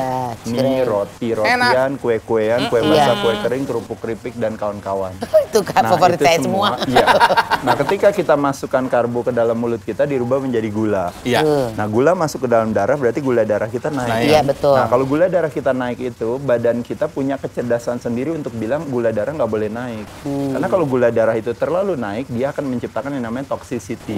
C: Mie, roti-rotian, kue-kuean, kue basah, kue kering, kerupuk keripik, dan kawan-kawan.
B: Itu favorit saya semua.
C: Iya. Nah, ketika kita masukkan karbo ke dalam mulut kita, dirubah menjadi gula. Nah, gula masuk ke dalam darah, berarti gula darah kita naik.
B: Iya, betul.
C: Nah, kalau gula darah kita naik itu, badan kita punya kecerdasan sendiri untuk bilang gula darah nggak boleh naik. Karena kalau gula darah itu terlalu naik, dia akan menciptakan yang namanya toxicity.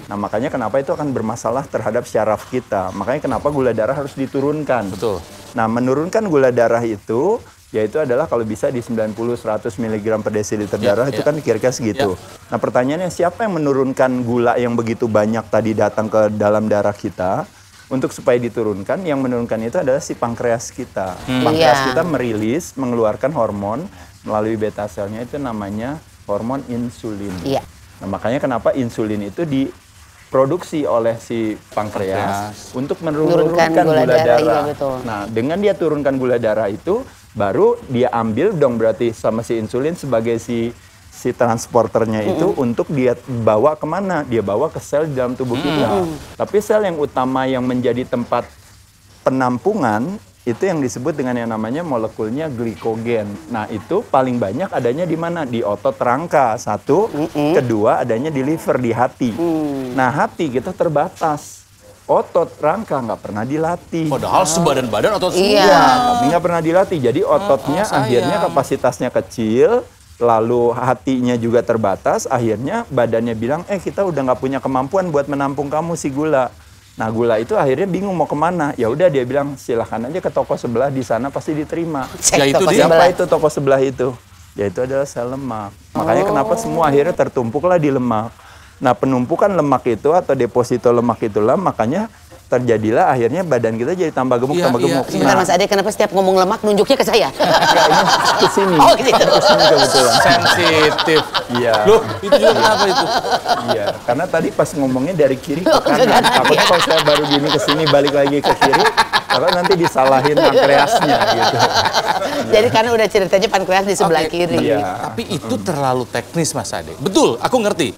C: Nah, makanya kenapa itu akan bermasalah terhadap syaraf kita. Makanya kenapa gula darah harus diturunkan.
A: Betul.
C: Nah, menurunkan gula darah itu, yaitu adalah kalau bisa di 90-100 mg per desiliter darah, itu kan kira-kira segitu. Nah, pertanyaannya siapa yang menurunkan gula yang begitu banyak tadi datang ke dalam darah kita? Untuk supaya diturunkan, yang menurunkan itu adalah si pankreas kita. Pankreas kita merilis, mengeluarkan hormon melalui beta selnya, itu namanya hormon insulin. Nah, makanya kenapa insulin itu diproduksi oleh si pankreas untuk menurunkan gula darah. Nah, dengan dia turunkan gula darah itu, baru dia ambil dong berarti sama si insulin sebagai si transporternya itu untuk dia bawa kemana? Dia bawa ke sel di dalam tubuh kita. Tapi sel yang utama yang menjadi tempat penampungan itu yang disebut dengan yang namanya molekulnya glikogen. Nah, itu paling banyak adanya di mana? Di otot rangka, satu. Kedua, adanya di liver, di hati. Nah, hati kita terbatas. Otot rangka nggak pernah dilatih.
A: Padahal sebadan badan otot semua.
B: Iya.
C: Tapi nggak pernah dilatih. Jadi ototnya akhirnya kapasitasnya kecil. Lalu hatinya juga terbatas, akhirnya badannya bilang, kita udah nggak punya kemampuan buat menampung kamu si gula. Nah, gula itu akhirnya bingung mau kemana. Ya udah dia bilang, silahkan aja ke toko sebelah, di sana pasti diterima.
A: Ya itu dia.
C: Siapa itu toko sebelah itu? Ya itu adalah sel lemak. Makanya kenapa semua akhirnya tertumpuklah di lemak. Nah, penumpukan lemak itu atau deposito lemak itulah makanya terjadilah akhirnya badan kita jadi tambah gemuk, tambah gemuk.
B: Sebentar Mas Ade, kenapa setiap ngomong lemak nunjuknya ke saya?
C: Kayaknya ke sini.
B: Oh gitu.
C: Ke sini kebetulan.
A: Sensitif.
C: Iya.
A: Loh, itu juga kenapa itu?
C: Iya, karena tadi pas ngomongnya dari kiri ke kanan. Takutnya kalau saya baru gini ke sini balik lagi ke kiri, karena nanti disalahin pankreasnya gitu.
B: Jadi karena udah ceritanya pankreas di sebelah kiri.
A: Tapi itu terlalu teknis Mas Ade. Betul, aku ngerti.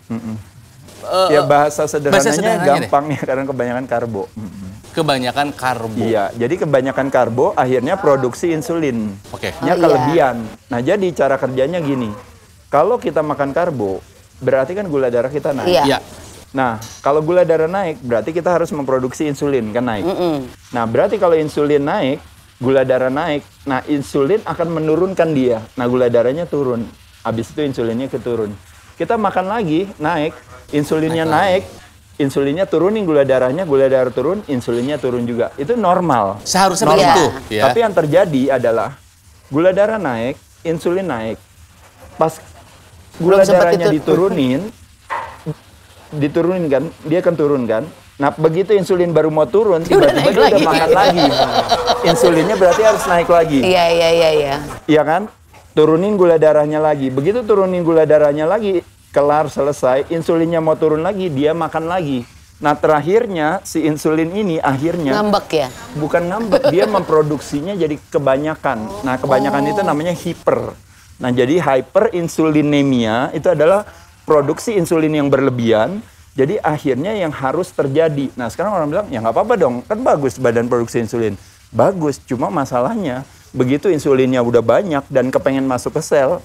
C: Ya bahasa sederhananya gampang ya, karena kebanyakan karbo.
A: Kebanyakan karbo.
C: Iya, jadi kebanyakan karbo akhirnya produksi insulin. Nya kelebihan. Nah, jadi cara kerjanya gini. Kalau kita makan karbo, berarti kan gula darah kita naik.
B: Iya.
C: Nah, kalau gula darah naik, berarti kita harus memproduksi insulin, kan naik. Nah, berarti kalau insulin naik, gula darah naik. Nah, insulin akan menurunkan dia. Nah, gula darahnya turun. Habis itu insulinnya keturun. Kita makan lagi, naik. Insulinnya naik, insulinnya turunin gula darah turun, insulinnya turun juga. Itu normal.
A: Seharusnya begitu.
C: Tapi yang terjadi adalah gula darah naik, insulin naik. Pas gula darahnya diturunin kan, dia akan turun kan. Nah, begitu insulin baru mau turun, tiba-tiba dia udah makan lagi. Insulinnya berarti harus naik lagi.
B: Iya.
C: Iya kan? Turunin gula darahnya lagi. Begitu turunin gula darahnya lagi, kelar, selesai, insulinnya mau turun lagi, dia makan lagi. Nah, terakhirnya si insulin ini akhirnya
B: ngambek ya?
C: Bukan ngambek, dia memproduksinya jadi kebanyakan. Nah, kebanyakan itu namanya hiper. Nah, jadi hyperinsulinemia itu adalah produksi insulin yang berlebihan. Jadi akhirnya yang harus terjadi. Nah, sekarang orang bilang, ya nggak apa-apa dong, kan bagus badan produksi insulin. Bagus, cuma masalahnya begitu insulinnya udah banyak dan kepengen masuk ke sel,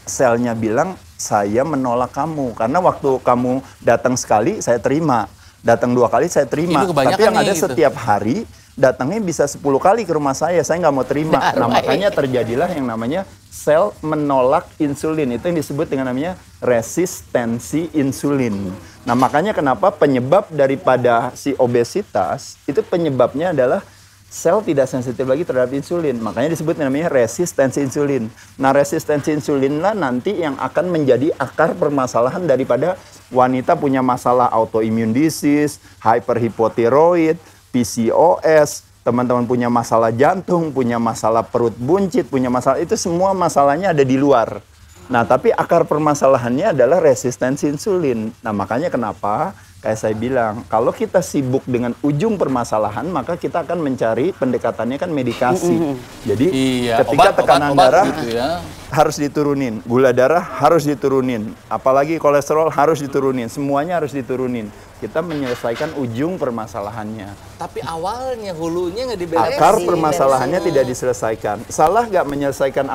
C: selnya bilang, saya menolak kamu. Karena waktu kamu datang sekali, saya terima. Datang 2 kali, saya terima. Tapi yang ada setiap hari, datangnya bisa 10 kali ke rumah saya nggak mau terima. Nah, makanya terjadilah yang namanya sel menolak insulin. Itu yang disebut dengan namanya resistensi insulin. Nah, makanya kenapa penyebab daripada si obesitas, itu penyebabnya adalah sel tidak sensitif lagi terhadap insulin. Makanya disebut namanya resistensi insulin. Nah, resistensi insulin lah nanti yang akan menjadi akar permasalahan daripada wanita punya masalah autoimmune disease, hyperhipotiroid, PCOS, teman-teman punya masalah jantung, punya masalah perut buncit, punya masalah, itu semua masalahnya ada di luar. Nah, tapi akar permasalahannya adalah resistensi insulin. Nah, makanya kenapa kayak saya bilang, kalau kita sibuk dengan ujung permasalahan, maka kita akan mencari pendekatannya kan medikasi. Jadi ketika tekanan darah gitu ya, harus diturunin, gula darah harus diturunin, apalagi kolesterol harus diturunin, semuanya harus diturunin. Kita menyelesaikan ujung permasalahannya.
A: Tapi awalnya, hulunya nggak diberesin.
C: Akar permasalahannya tidak diselesaikan. Salah nggak menyelesaikan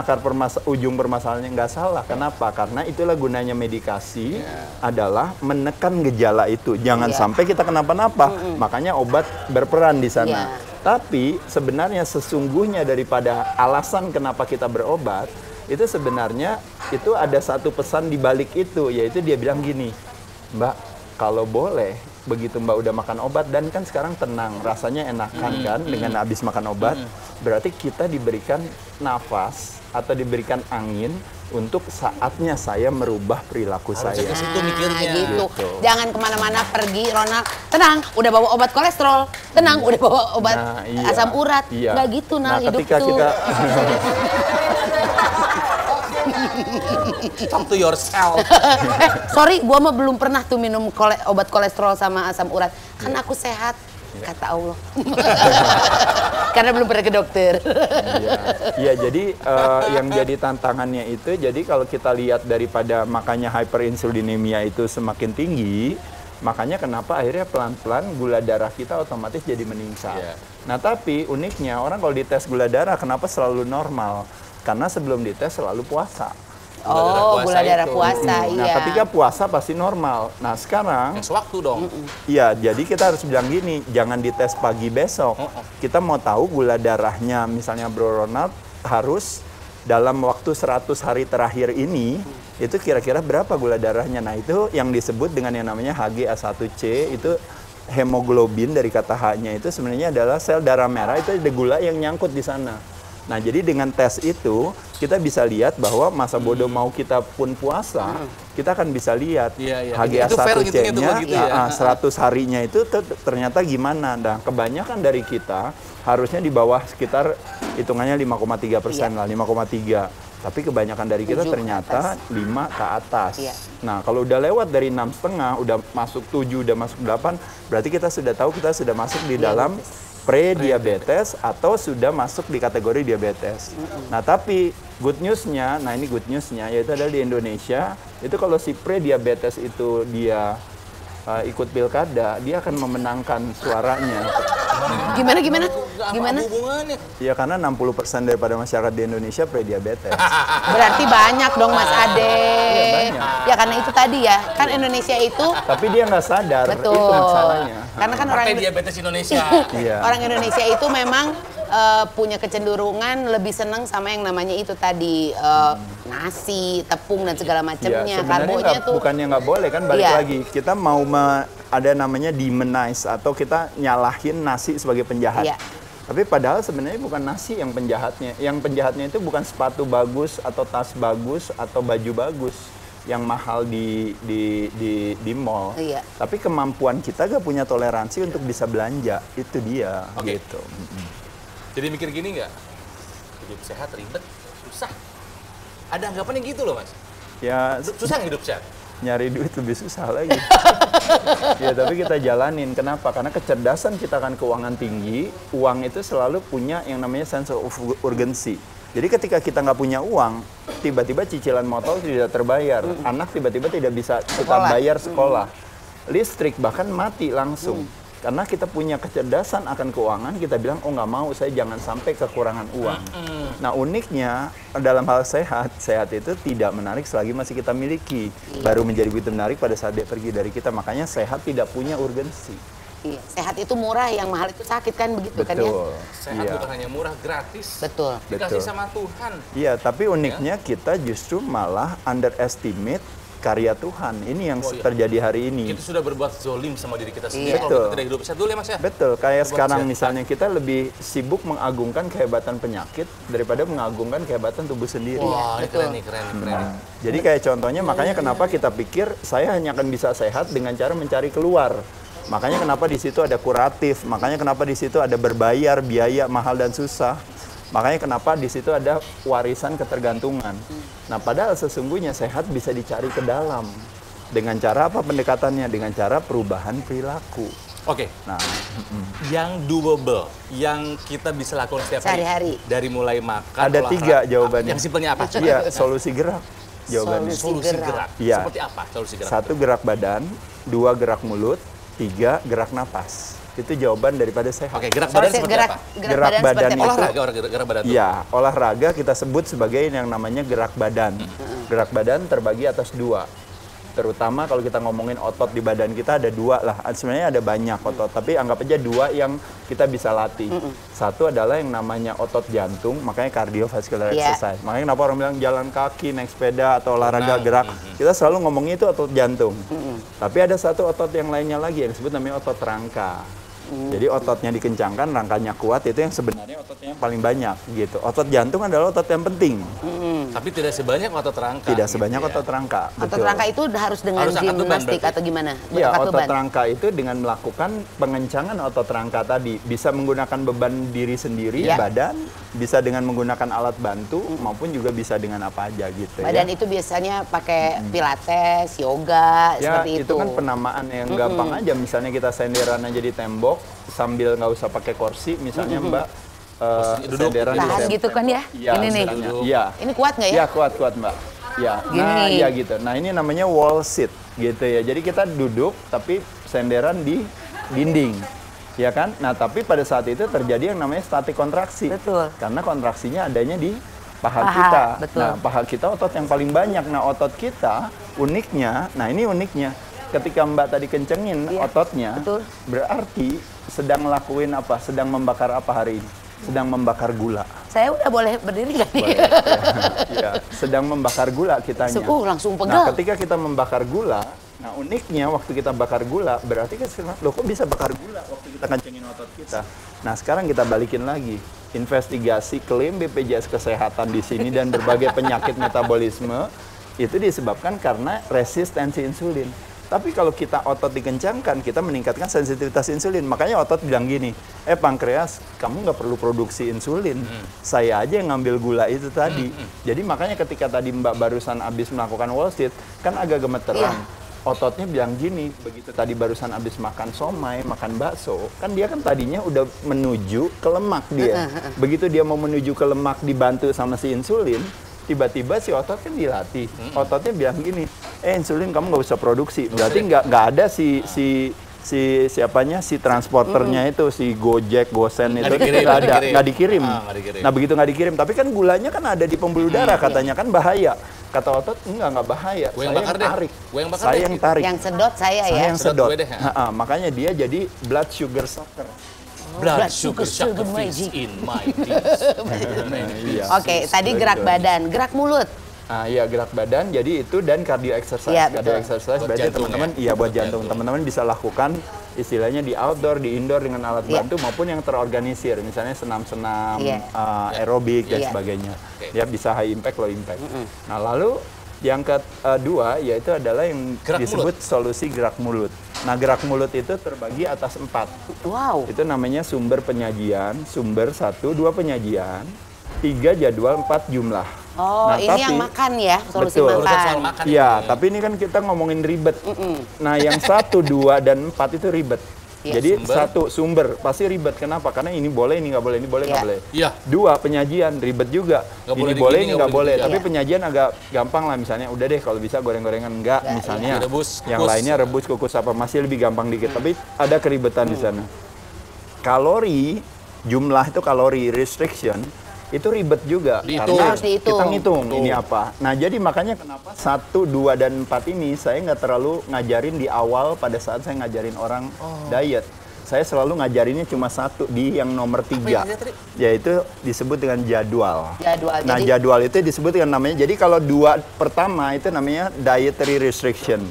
C: ujung permasalahannya? Nggak salah. Kenapa? Karena itulah gunanya medikasi adalah menekan gejala itu. Jangan sampai kita kenapa-napa. Makanya obat berperan di sana. Tapi sebenarnya sesungguhnya daripada alasan kenapa kita berobat, itu sebenarnya itu ada satu pesan di balik itu, yaitu dia bilang gini, Mbak, kalau boleh, begitu Mbak udah makan obat dan kan sekarang tenang, rasanya enakan kan dengan habis makan obat, berarti kita diberikan nafas atau diberikan angin untuk saatnya saya merubah perilaku saya.
A: Ke situ mikirnya.
B: Gitu. Jangan kemana-mana pergi, Ronald. Tenang, udah bawa obat kolesterol. Tenang, udah bawa obat asam urat. Nggak gitu, hidup
C: ketika
B: tuh.
C: Kita
A: Talk to yourself.
B: Sorry, gua mah belum pernah tuh minum obat kolesterol sama asam urat. Kan aku sehat, kata Allah. Karena belum pernah ke dokter.
C: Iya, jadi yang jadi tantangannya itu, jadi kalau kita lihat daripada makanya hyperinsulinemia itu semakin tinggi, makanya kenapa akhirnya pelan-pelan gula darah kita otomatis jadi meningkat. Nah, tapi uniknya orang kalau dites gula darah kenapa selalu normal? Karena sebelum dites selalu puasa.
B: Gula darah puasa,
C: Nah, ketika puasa pasti normal. Nah, sekarang
A: sewaktu dong.
C: Iya, jadi kita harus bilang gini, jangan dites pagi besok. Kita mau tahu gula darahnya, misalnya Bro Ronald harus dalam waktu 100 hari terakhir ini, itu kira-kira berapa gula darahnya. Nah, itu yang disebut dengan yang namanya HgA1c, itu hemoglobin dari kata H-nya itu sebenarnya adalah sel darah merah, itu ada gula yang nyangkut di sana. Nah, jadi dengan tes itu, kita bisa lihat bahwa masa bodoh mau kita pun puasa, kita akan bisa lihat HgA1c-nya, 100 harinya itu ternyata gimana. Nah, kebanyakan dari kita harusnya di bawah sekitar hitungannya 5,3% lah, 5,3. Tapi kebanyakan dari kita ternyata 5 ke atas. Nah, kalau udah lewat dari 6,5, udah masuk 7, udah masuk 8, berarti kita sudah tahu kita sudah masuk di dalam pre-diabetes atau sudah masuk di kategori diabetes. Nah, tapi good news-nya, ini good news-nya, yaitu adalah di Indonesia, itu kalau si pre-diabetes itu dia ikut pilkada, dia akan memenangkan suaranya.
B: Gimana?
C: Ya, karena 60% daripada masyarakat di Indonesia pre-diabetes.
B: Berarti banyak dong, Mas Ade. Ya, karena itu tadi ya, kan Indonesia itu.
C: Tapi dia nggak sadar,
B: betul.
C: Itu masalahnya.
B: Karena kan orang
A: diabetes Indonesia.
B: Orang Indonesia itu memang punya kecenderungan lebih senang sama yang namanya itu tadi nasi, tepung dan segala macamnya.
C: Sebenarnya bukannya nggak boleh kan, balik lagi. Kita mau ada namanya demonize atau kita nyalahin nasi sebagai penjahat. Tapi padahal sebenarnya bukan nasi yang penjahatnya. Yang penjahatnya itu bukan sepatu bagus atau tas bagus atau baju bagus yang mahal di mall. Tapi kemampuan kita gak punya toleransi untuk bisa belanja. Itu dia gitu.
A: Jadi mikir gini nggak? Hidup sehat ribet, susah. Ada anggapannya gitu loh, Mas.
C: Ya,
A: susah hidup sehat.
C: Nyari duit lebih susah lagi. Ya, tapi kita jalanin. Kenapa? Karena kecerdasan kita kan keuangan tinggi. Uang itu selalu punya yang namanya sense of urgency. Jadi ketika kita nggak punya uang, tiba-tiba cicilan motor tidak terbayar. Anak tiba-tiba tidak bisa kita bayar sekolah. Listrik bahkan mati langsung. Karena kita punya kecerdasan akan keuangan, kita bilang, oh nggak mau, saya jangan sampai kekurangan uang. Nah, uniknya dalam hal sehat itu tidak menarik selagi masih kita miliki. Baru menjadi begitu menarik pada saat dia pergi dari kita. Makanya sehat tidak punya urgensi.
B: Iya. Sehat itu murah, yang mahal itu sakit kan begitu kan ya?
A: Sehat bukan hanya murah, gratis.
B: Betul.
A: Dikasih sama Tuhan.
C: Iya, tapi uniknya kita justru malah underestimate karya Tuhan. Ini yang terjadi hari ini.
A: Kita sudah berbuat zolim sama diri kita sendiri kalau kita tidak hidup sehat dulu ya Mas ya?
C: Betul, kayak sekarang misalnya kita lebih sibuk mengagungkan kehebatan penyakit daripada mengagungkan kehebatan tubuh sendiri.
A: Wah, ini keren nih, keren.
C: Jadi kayak contohnya, makanya kenapa kita pikir saya hanya akan bisa sehat dengan cara mencari keluar. Makanya kenapa di situ ada kuratif, makanya kenapa di situ ada berbayar, biaya mahal dan susah. Makanya kenapa di situ ada warisan ketergantungan. Nah, padahal sesungguhnya sehat bisa dicari ke dalam. Dengan cara apa pendekatannya? Dengan cara perubahan perilaku.
A: Oke. Nah, yang doable, yang kita bisa lakukan setiap
B: hari.
A: Dari mulai makan,
C: ada olahraga, 3 jawabannya.
A: Yang simpelnya apa?
C: Iya, solusi gerak. Jawabannya.
A: Solusi gerak.
C: Ya.
A: Seperti apa solusi gerak?
C: 1 gerak badan, 2 gerak mulut, 3 gerak napas. Itu jawaban daripada sehat.
A: Oke, gerak badan seperti apa?
C: Gerak badan itu
A: olahraga badan itu.
C: Ya, olahraga kita sebut sebagai yang namanya gerak badan. Gerak badan terbagi atas 2. Terutama kalau kita ngomongin otot di badan kita ada 2 lah. Sebenarnya ada banyak otot, tapi anggap aja 2 yang kita bisa latih. Satu adalah yang namanya otot jantung, makanya cardiovascular exercise. Makanya kenapa orang bilang jalan kaki, naik sepeda atau olahraga gerak, kita selalu ngomongin itu otot jantung. Tapi ada satu otot yang lainnya lagi yang disebut namanya otot rangka. Jadi ototnya dikencangkan, rangkanya kuat, itu yang sebenarnya ototnya yang paling banyak gitu. Otot jantung adalah otot yang penting.
A: Tapi tidak sebanyak otot rangka.
C: Tidak sebanyak otot rangka.
B: Otot rangka itu harus dengan gimnastik atau gimana?
C: Iya, otot rangka itu dengan melakukan pengencangan otot rangka tadi. Bisa menggunakan beban diri sendiri, badan, bisa dengan menggunakan alat bantu, maupun juga bisa dengan apa aja gitu.
B: Badan itu biasanya pakai pilates, yoga, seperti itu.
C: Itu kan penamaan yang gampang aja. Misalnya kita senderan aja di tembok, sambil nggak usah pakai kursi, misalnya Mbak, senderan
B: tahan
C: di
B: gitu kan ya? Ini nih.
C: Iya.
B: Ini kuat nggak ya?
C: Iya, kuat Mbak. Ya, nah ya gitu. Nah, ini namanya wall sit gitu ya. Jadi kita duduk tapi senderan di dinding. Ya kan? Nah, tapi pada saat itu terjadi yang namanya statik kontraksi.
B: Betul.
C: Karena kontraksinya adanya di paha kita.
B: Betul.
C: Nah, paha kita otot yang paling banyak. Nah, otot kita uniknya, nah ini uniknya. Ketika Mbak tadi kencengin ototnya, berarti sedang ngelakuin apa? Sedang membakar apa hari ini? Sedang membakar gula.
B: Saya udah boleh berdiri nggak nih?
C: Ya, sedang membakar gula kitanya.
B: Langsung pegal.
C: Nah, ketika kita membakar gula, nah uniknya waktu kita bakar gula, berarti kan loh kok bisa bakar gula waktu kita kencengin otot kita. Nah, sekarang kita balikin lagi. Investigasi klaim BPJS Kesehatan di sini dan berbagai penyakit metabolisme itu disebabkan karena resistensi insulin. Tapi kalau kita otot dikencangkan, kita meningkatkan sensitivitas insulin. Makanya otot bilang gini, pankreas, kamu nggak perlu produksi insulin. Saya aja yang ngambil gula itu tadi. Jadi makanya ketika tadi Mbak barusan habis melakukan wall sit, kan agak gemeteran. Ototnya bilang gini, begitu tadi barusan habis makan somai, makan bakso, kan dia kan tadinya udah menuju ke lemak dia. Begitu dia mau menuju ke lemak dibantu sama si insulin, tiba-tiba si otot kan dilatih. Ototnya bilang gini, insulin kamu nggak usah produksi. Berarti nggak ada si transporternya itu, si Gojek, Gosen itu nggak dikirim. Nah, begitu nggak dikirim, tapi kan gulanya kan ada di pembuluh darah, katanya kan bahaya. Kata otot enggak bahaya. Saya yang tarik. Saya yang tarik.
B: Yang sedot saya ya.
C: Saya yang sedot. Makanya dia jadi blood sugar sucker.
A: Blood sugar magic in my teeth.
B: Oke, tadi gerak badan, gerak mulut.
C: Iya, gerak badan, jadi itu dan cardio exercise. Cardio exercise berarti teman-teman, buat jantung. Teman-teman bisa lakukan istilahnya di outdoor, di indoor dengan alat bantu maupun yang terorganisir. Misalnya senam-senam, aerobik dan sebagainya. Ya, bisa high impact, low impact. Nah, lalu yang kedua yaitu adalah yang disebut solusi gerak mulut. Nah, gerak mulut itu terbagi atas 4.
B: Wow.
C: Itu namanya sumber penyajian, sumber 1, 2 penyajian, 3 jadwal, 4 jumlah.
B: Oh, nah, ini yang makan ya, solusi makan.
C: Iya, tapi ini kan kita ngomongin ribet. Nah, yang 1, 2, dan 4 itu ribet. Jadi sumber pasti ribet. Kenapa? Karena ini boleh, ini nggak boleh, ini boleh, nggak boleh. 2, penyajian ribet juga. Ini boleh, ini nggak boleh. Tapi penyajian agak gampang lah. Misalnya, udah deh kalau bisa goreng-gorengan enggak. Misalnya, yang lainnya rebus, kukus apa masih lebih gampang dikit. Tapi ada keribetan di sana. Kalori, jumlah itu kalori restriction. Itu ribet juga, karena kita ngitung ini apa. Nah, jadi makanya kenapa 1, 2, dan 4 ini saya nggak terlalu ngajarin di awal pada saat saya ngajarin orang diet. saya selalu ngajarinnya cuma satu di yang nomor 3, yaitu disebut dengan jadwal. Nah, jadwal itu disebut dengan namanya. Jadi kalau 2 pertama itu namanya dietary restriction,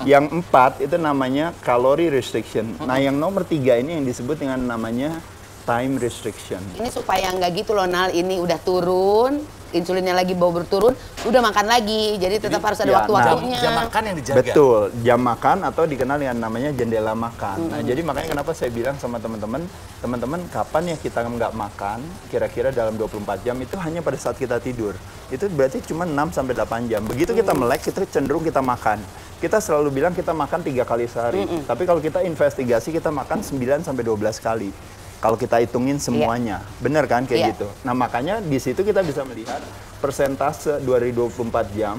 C: yang 4 itu namanya calorie restriction. Nah, yang nomor 3 ini yang disebut dengan namanya time restriction.
B: Ini supaya nggak gitu loh, Nal. Ini udah turun, insulinnya lagi mau berturun, udah makan lagi. Jadi tetap harus ada waktu-waktunya.
A: Jam makan yang dijaga.
C: Betul, jam makan atau dikenal dengan namanya jendela makan. Nah, jadi makanya kenapa saya bilang sama teman-teman, kapan ya kita nggak makan, kira-kira dalam 24 jam itu hanya pada saat kita tidur. Itu berarti cuma 6-8 jam. Begitu kita melek, itu cenderung kita makan. Kita selalu bilang kita makan 3 kali sehari. Tapi kalau kita investigasi, kita makan 9-12 kali. Kalau kita hitungin semuanya, benar kan kayak gitu. Nah, makanya di situ kita bisa melihat persentase 2024 jam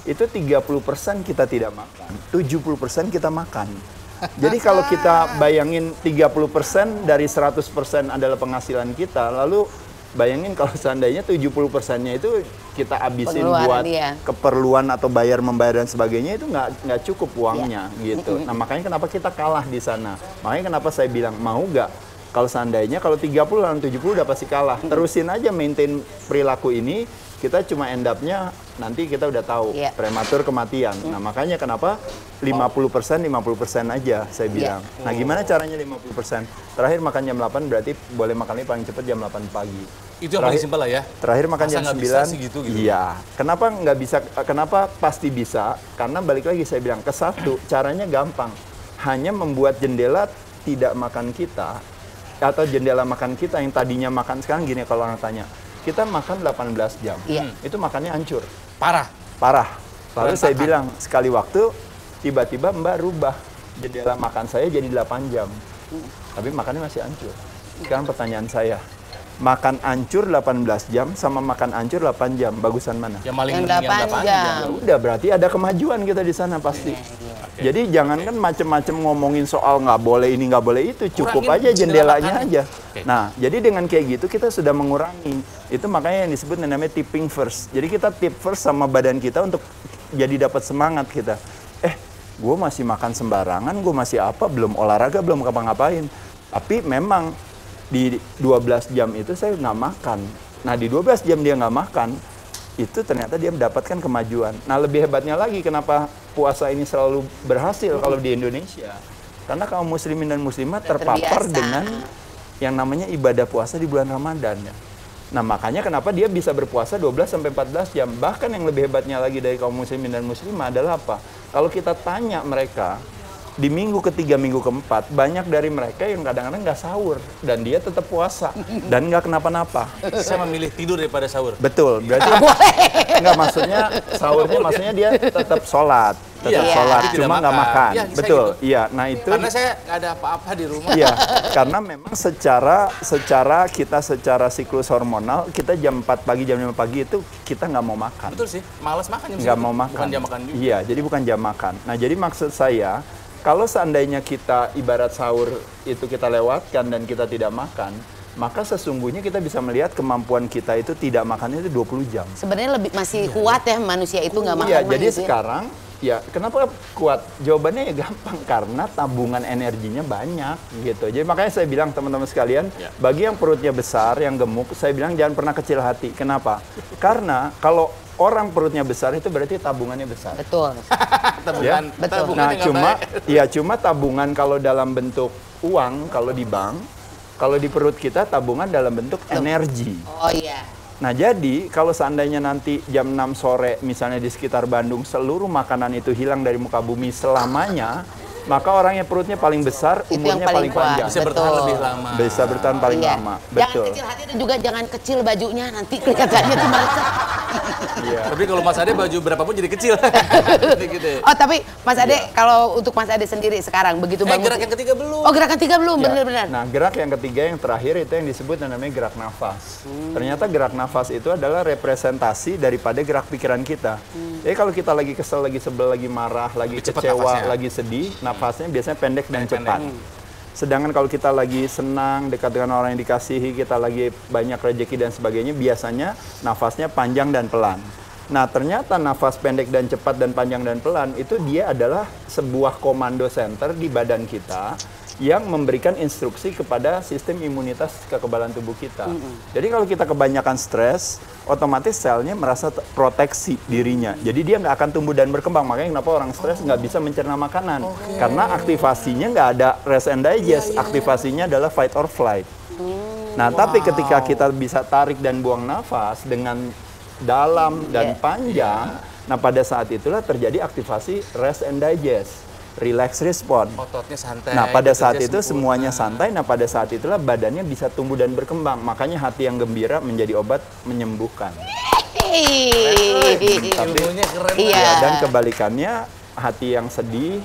C: itu 30% kita tidak makan, 70% kita makan. Jadi kalau kita bayangin 30% dari 100% adalah penghasilan kita, lalu bayangin kalau seandainya 70%-nya itu kita habisin buat keperluan atau membayar dan sebagainya, itu nggak cukup uangnya gitu. Nah, makanya kenapa kita kalah di sana. Makanya kenapa saya bilang mau nggak? Kalau seandainya, kalau 30 lawan 70 udah pasti kalah. Terusin aja maintain perilaku ini, kita cuma end up-nya nanti kita udah tahu, prematur kematian. Nah, makanya kenapa 50% aja saya bilang. Nah, gimana caranya 50%? Terakhir makan jam 8 berarti boleh makannya paling cepat jam 8 pagi.
A: Itu yang paling simpel lah ya?
C: Terakhir makan jam 9.
A: Gitu.
C: Iya. Kenapa nggak bisa? Kenapa pasti bisa? Karena balik lagi saya bilang, ke satu, caranya gampang. Hanya membuat jendela tidak makan kita, atau jendela makan kita yang tadinya makan, sekarang gini kalau orang tanya, kita makan 18 jam, itu makannya hancur.
A: Parah?
C: Parah. Lalu saya bilang, sekali waktu, tiba-tiba Mbak rubah jendela makan saya jadi 8 jam. Tapi makannya masih hancur. Sekarang pertanyaan saya, makan hancur 18 jam sama makan hancur 8 jam, bagusan mana?
B: Yang 8 jam.
C: Udah, berarti ada kemajuan kita di sana pasti. Jadi jangan kan macem-macem ngomongin soal nggak boleh ini, nggak boleh itu. Cukup aja jendelanya aja. Nah, jadi dengan kayak gitu kita sudah mengurangi. Itu makanya yang disebut namanya tipping first. Jadi kita tip first sama badan kita untuk jadi dapat semangat kita. Gue masih makan sembarangan, gue masih apa, belum olahraga, belum ngapa-ngapain. Tapi memang di 12 jam itu saya nggak makan. Nah, di 12 jam dia nggak makan, itu ternyata dia mendapatkan kemajuan. Nah, lebih hebatnya lagi kenapa puasa ini selalu berhasil kalau di Indonesia. Karena kaum muslimin dan muslimat terpapar dengan yang namanya ibadah puasa di bulan Ramadan. Nah, makanya kenapa dia bisa berpuasa 12-14 jam. Bahkan yang lebih hebatnya lagi dari kaum muslimin dan muslimah adalah apa? Kalau kita tanya mereka, di minggu ketiga, minggu keempat, banyak dari mereka yang kadang-kadang nggak sahur. Dan dia tetap puasa. Dan nggak kenapa-napa.
A: Saya memilih tidur daripada sahur.
C: Betul. Berarti nggak, maksudnya sahurnya maksudnya dia tetap sholat. Tetap sholat, cuma nggak makan. Betul. Gitu. Iya, nah itu.
A: Karena saya nggak ada apa-apa di rumah.
C: Iya, karena memang secara siklus hormonal, kita jam 4 pagi, jam 5 pagi itu kita nggak mau makan.
A: Betul sih, malas makan.
C: Nggak mau makan.
A: Bukan jam makan juga.
C: Iya, jadi bukan jam makan. Nah, jadi maksud saya, kalau seandainya kita ibarat sahur itu kita lewatkan dan kita tidak makan, maka sesungguhnya kita bisa melihat kemampuan kita itu tidak makannya itu 20 jam.
B: Sebenarnya masih kuat ya manusia itu nggak makan.
C: Iya, jadi sekarang ya kenapa kuat? Jawabannya ya gampang, karena tabungan energinya banyak gitu. Jadi makanya saya bilang teman-teman sekalian, bagi yang perutnya besar, yang gemuk, saya bilang jangan pernah kecil hati. Kenapa? Karena kalau orang perutnya besar itu berarti tabungannya besar.
B: Betul.
A: Tabungan,
B: ya? Betul.
C: Nah, cuma tabungan kalau dalam bentuk uang, kalau di bank, kalau di perut kita tabungan dalam bentuk energi.
B: Oh iya.
C: Nah, jadi kalau seandainya nanti jam 6 sore misalnya di sekitar Bandung seluruh makanan itu hilang dari muka bumi selamanya, maka orang yang perutnya paling besar, umurnya paling panjang.
A: Bisa bertahan lebih lama.
C: Bisa bertahan paling lama. Betul.
B: Jangan kecil hati dan juga jangan kecil bajunya, nanti kelihatannya tuh meresap.
A: Iya. Tapi kalau Mas Ade baju berapapun jadi kecil. Gitu.
B: Oh, tapi Mas Ade kalau untuk Mas Ade sendiri sekarang begitu bangun.
A: Gerak yang ketiga belum.
B: Oh, gerak ketiga belum, benar-benar.
C: Nah, gerak yang ketiga yang terakhir itu yang disebut namanya gerak nafas. Ternyata gerak nafas itu adalah representasi daripada gerak pikiran kita. Jadi kalau kita lagi kesel, lagi sebel, lagi marah, lagi kecewa, lagi sedih, nafasnya biasanya pendek dan cepat. Sedangkan kalau kita lagi senang, dekat dengan orang yang dikasihi, kita lagi banyak rezeki dan sebagainya, biasanya nafasnya panjang dan pelan. Nah, ternyata nafas pendek dan cepat dan panjang dan pelan itu dia adalah sebuah komando center di badan kita yang memberikan instruksi kepada sistem imunitas kekebalan tubuh kita. Jadi kalau kita kebanyakan stres, otomatis selnya merasa proteksi dirinya. Jadi dia nggak akan tumbuh dan berkembang. Makanya kenapa orang stres nggak bisa mencerna makanan. Karena aktivasinya nggak ada rest and digest. Aktivasinya adalah fight or flight. Nah, tapi ketika kita bisa tarik dan buang nafas dengan dalam dan panjang, nah pada saat itulah terjadi aktivasi rest and digest. Relax response.
A: Ototnya santai.
C: Nah, pada saat itu semuanya santai. Nah, pada saat itulah badannya bisa tumbuh dan berkembang. Makanya hati yang gembira menjadi obat menyembuhkan.
A: Tapi keren.
C: Dan kebalikannya, hati yang sedih,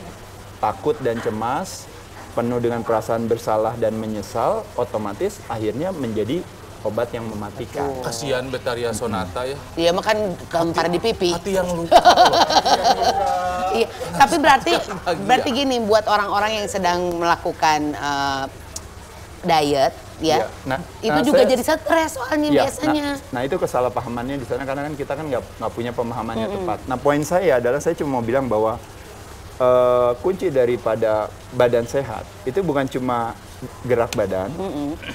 C: takut dan cemas, penuh dengan perasaan bersalah dan menyesal, otomatis akhirnya menjadi obat yang mematikan.
A: Kasihan Betharia Sonata ya.
B: Iya, makan gempar di pipi.
A: Hati yang luka.
B: Iya, tapi berarti gini, buat orang-orang yang sedang melakukan diet, ya, itu juga jadi stres soalnya biasanya.
C: Nah, itu kesalahpahamannya di sana karena kan kita kan nggak punya pemahaman yang tepat. Nah, poin saya adalah saya cuma mau bilang bahwa kunci daripada badan sehat itu bukan cuma gerak badan,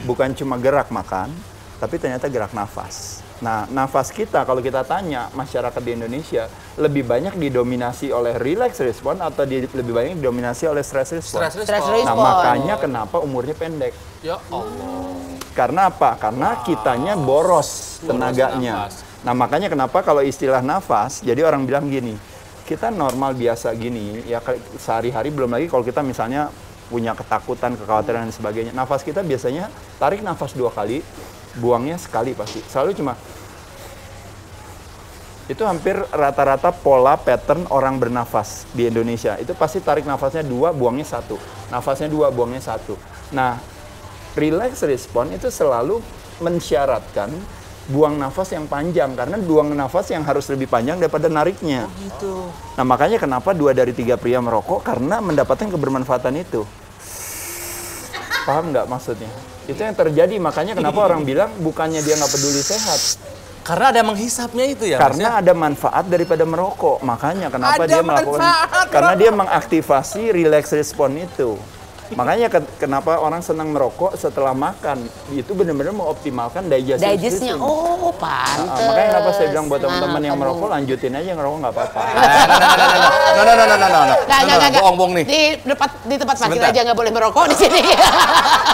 C: bukan cuma gerak makan, tapi ternyata gerak nafas. Nah, nafas kita kalau kita tanya masyarakat di Indonesia lebih banyak didominasi oleh relax response atau lebih banyak didominasi oleh stress response. Nah, makanya kenapa umurnya pendek.
A: Ya Allah.
C: Karena apa? Karena kitanya boros tenaganya. Nah, makanya kenapa kalau istilah nafas, jadi orang bilang gini, kita normal biasa gini, ya sehari-hari belum lagi kalau kita misalnya punya ketakutan, kekhawatiran dan sebagainya. Nafas kita biasanya tarik nafas 2 kali, buangnya sekali pasti. Selalu cuma itu hampir rata-rata pola pattern orang bernafas di Indonesia. Itu pasti tarik nafasnya 2, buangnya 1. Nafasnya 2, buangnya 1. Nah, relax response itu selalu mensyaratkan buang nafas yang panjang, karena buang nafas yang harus lebih panjang daripada nariknya.
A: Oh gitu.
C: Nah, makanya kenapa 2 dari 3 pria merokok, karena mendapatkan kebermanfaatan itu. Paham nggak maksudnya? Itu yang terjadi, makanya kenapa orang bilang bukannya dia nggak peduli sehat.
A: Karena ada menghisapnya itu ya?
C: Karena ada manfaat daripada merokok, makanya kenapa dia melakukan, karena dia mengaktifasi relax response itu. Makanya kenapa orang senang merokok setelah makan, itu benar-benar mengoptimalkan digestnya.
B: Oh, pantes.
C: Makanya kenapa saya bilang buat teman-teman yang merokok, lanjutin aja ngerokok nggak apa-apa.
B: Nggak.
A: Bohong nih.
B: Di tempat parkir aja nggak boleh merokok di sini.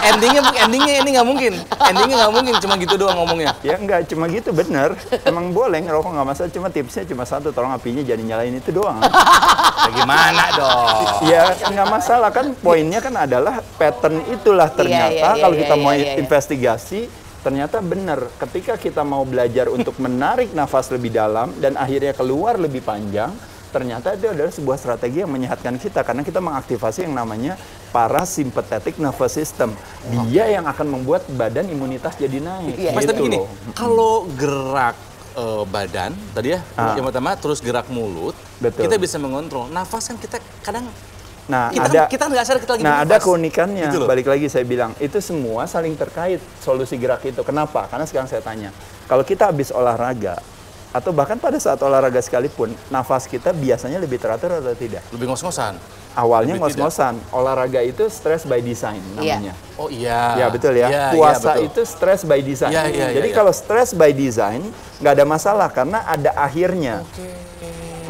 A: Endingnya ini nggak mungkin. Endingnya nggak mungkin, cuma gitu doang ngomongnya.
C: Ya nggak cuma gitu, bener. Emang boleh ngerokok nggak masalah, cuma tipsnya cuma satu, tolong apinya jangan nyalain itu doang.
A: Bagaimana dong?
C: Ya nggak masalah kan, poinnya kan adalah pattern itulah ternyata kalau kita mau investigasi, ternyata benar ketika kita mau belajar untuk menarik nafas lebih dalam dan akhirnya keluar lebih panjang, ternyata itu adalah sebuah strategi yang menyehatkan kita karena kita mengaktifasi yang namanya parasympathetic nervous system. Dia yang akan membuat badan imunitas jadi naik.
A: Mas, tapi gini, kalau gerak badan tadi ya, yang pertama terus gerak mulut, kita bisa mengontrol. Nafas kan kita kadang kita nggak sadar kita lagi bernafas.
C: Ada keunikannya,
A: gitu
C: balik lagi saya bilang, itu semua saling terkait solusi gerak itu. Kenapa? Karena sekarang saya tanya, kalau kita habis olahraga, atau bahkan pada saat olahraga sekalipun, nafas kita biasanya lebih teratur atau tidak?
A: Lebih ngos-ngosan.
C: Awalnya ngos-ngosan. Olahraga itu stress by design namanya.
A: Oh iya.
C: Ya betul ya. Puasa itu stress by design. Jadi kalau stress by design, nggak ada masalah karena ada akhirnya.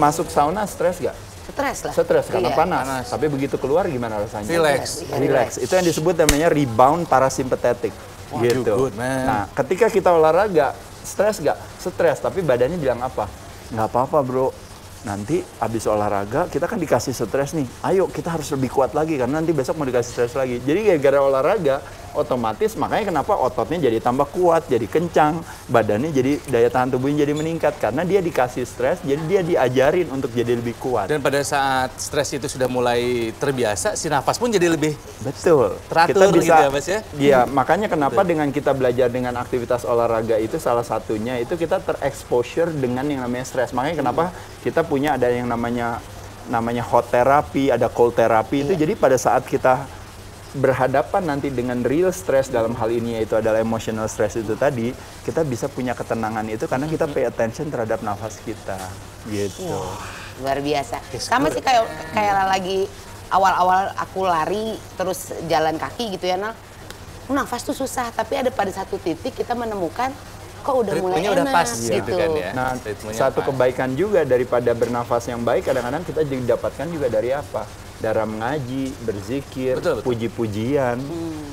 C: Masuk sauna stres nggak?
B: Stres lah.
C: Stres karena panas. Tapi begitu keluar gimana rasanya?
A: Relax.
C: Itu yang disebut namanya rebound parasympathetic. Gitu. Nah, ketika kita olahraga, stres nggak? Stres, tapi badannya bilang apa? Nggak apa-apa bro. Nanti habis olahraga kita kan dikasih stres nih. Ayo kita harus lebih kuat lagi karena nanti besok mau dikasih stres lagi. Jadi gara-gara olahraga otomatis makanya kenapa ototnya jadi tambah kuat, jadi kencang, badannya jadi daya tahan tubuhnya jadi meningkat karena dia dikasih stres, jadi dia diajarin untuk jadi lebih kuat.
A: Dan pada saat stres itu sudah mulai terbiasa, si nafas pun jadi lebih teratur
C: kita bisa,
A: gitu ya Mas ya?
C: Iya, makanya kenapa dengan kita belajar dengan aktivitas olahraga itu salah satunya itu kita terexposure dengan yang namanya stres. Makanya kenapa kita punya ada yang namanya hot therapy, ada cold therapy itu jadi pada saat kita berhadapan nanti dengan real stress dalam hal ini yaitu adalah emotional stress itu tadi, kita bisa punya ketenangan itu karena kita pay attention terhadap nafas kita gitu.
B: Luar biasa. Sama sih kayak lagi awal-awal aku lari terus jalan kaki gitu ya Nal, nafas tuh susah, tapi ada pada satu titik kita menemukan kok udah mulai enak
A: udah pas
B: gitu
A: kan ya.
C: Nah, satu kebaikan juga daripada bernafas yang baik kadang-kadang kita didapatkan juga dari apa? Dalam mengaji, berzikir, puji-pujian,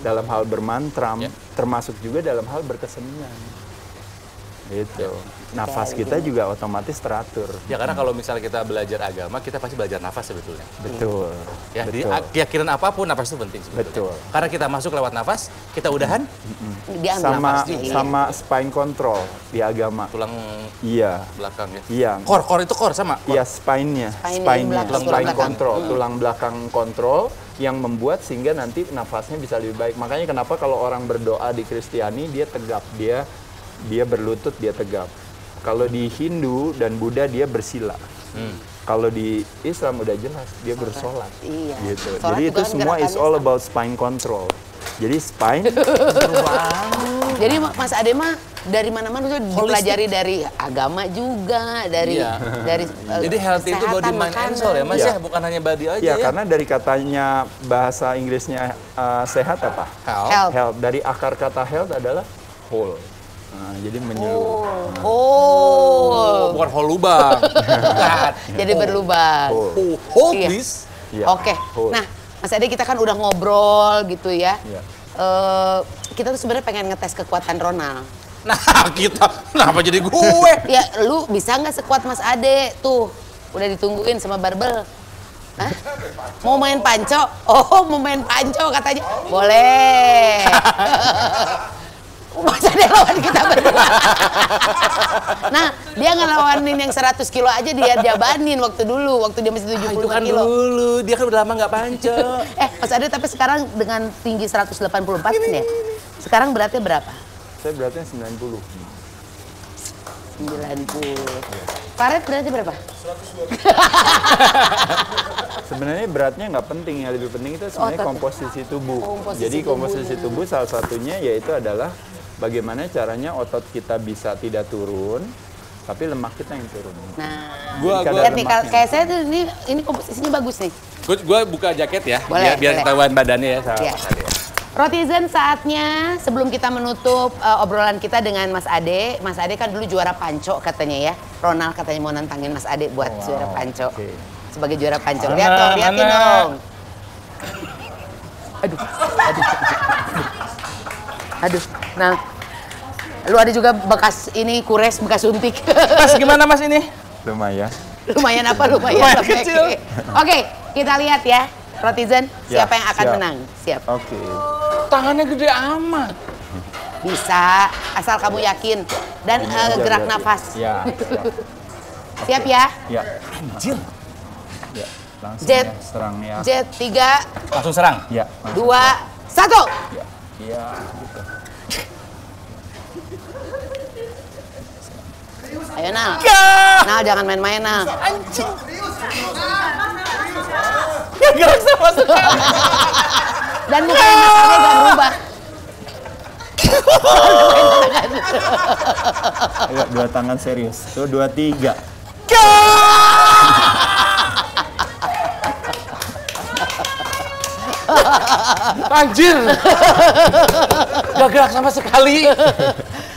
C: dalam hal bermantram, termasuk juga dalam hal berkesenian. Gitu. Nafas kita juga otomatis teratur.
A: Ya karena kalau misalnya kita belajar agama, kita pasti belajar nafas sebetulnya.
C: Betul.
A: Ya, di keyakinan apapun nafas itu penting sebetulnya.
C: Betul.
A: Karena kita masuk lewat nafas, kita udahan
C: sama spine control di agama.
A: Tulang belakang ya.
C: Iya.
A: Core itu core sama.
C: Iya, spine-nya. Spine control, tulang belakang kontrol yang membuat sehingga nanti nafasnya bisa lebih baik. Makanya kenapa kalau orang berdoa di Kristiani dia tegap, dia berlutut, dia tegap. Kalau di Hindu dan Buddha dia bersila. Kalau di Islam udah jelas dia bersolat.
B: Iya.
C: Gitu. Jadi itu semua is all about spine control. Jadi spine.
B: Jadi Mas Ade mah dari mana-mana udah dipelajari dari agama juga, dari
A: jadi healthy itu body mind and soul ya Mas ya, bukan hanya body aja ya.
C: Karena dari katanya bahasa Inggrisnya sehat apa? Health. Dari akar kata health adalah whole. Nah, jadi menyeluruh.
A: Bukan whole lubang.
B: Jadi berlubang.
A: Whole please.
B: Oke. Nah, Mas Ade kita kan udah ngobrol gitu ya. Kita tuh sebenarnya pengen ngetes kekuatan Ronald.
A: Nah, kita kenapa jadi gue?
B: Ya, lu bisa nggak sekuat Mas Ade tuh? Udah ditungguin sama Barbel. Hah? Mau main panco? Oh, mau main panco katanya. Boleh. Mas Ade lawan kita berdua. Nah, dia ngelawanin yang 100 kilo aja dia jabanin waktu dia masih 75
A: itu kan
B: kilo.
A: Dulu, dia kan udah lama nggak panco.
B: Mas Ade tapi sekarang dengan tinggi 184 ya? Sekarang beratnya berapa?
C: Saya beratnya 90.
B: 90. Farid beratnya berapa?
C: 120. Sebenarnya beratnya nggak penting, yang lebih penting itu sebenarnya komposisi tubuh. Jadi komposisi tubuh salah satunya yaitu adalah bagaimana caranya otot kita bisa tidak turun, tapi lemak kita yang turun.
B: Nah,
C: lihat
B: nih kayak saya tuh ini komposisinya bagus nih.
A: Gue buka jaket ya,
B: boleh,
A: biar ketahuan badannya ya.
B: Rotizen, saatnya sebelum kita menutup obrolan kita dengan Mas Ade. Mas Ade kan dulu juara panco katanya ya. Ronald katanya mau nantangin Mas Ade buat juara panco. Sebagai juara panco. Lihatin dong. Aduh. Nah, lu ada juga bekas ini kures, bekas suntik.
A: Mas gimana Mas ini?
C: Lumayan.
B: Lumayan apa? Lumayan kecil. Oke, kita lihat ya. Rotizen, siapa yang akan menang? Siap.
C: Oke.
A: Tangannya gede amat.
B: Bisa, asal kamu yakin. Dan gerak nafas.
C: Ya.
B: Siap ya?
C: Ya.
A: Anjir.
C: Ya. Langsung
B: Jet.
C: ya, serang ya.
B: Jet 3,
A: Langsung serang.
C: Ya.
B: 2, 1.
C: Ya. Iya, gitu.
B: Ayo Nal. Nal jangan main-main Nal.
A: Anjing. Gak gerak sama sekali.
B: Dan mukanya Mas Ade gak berubah.
C: Ayo, 2 tangan serius. Tuh, 2, 3.
A: Anjir. Gak gerak sama sekali.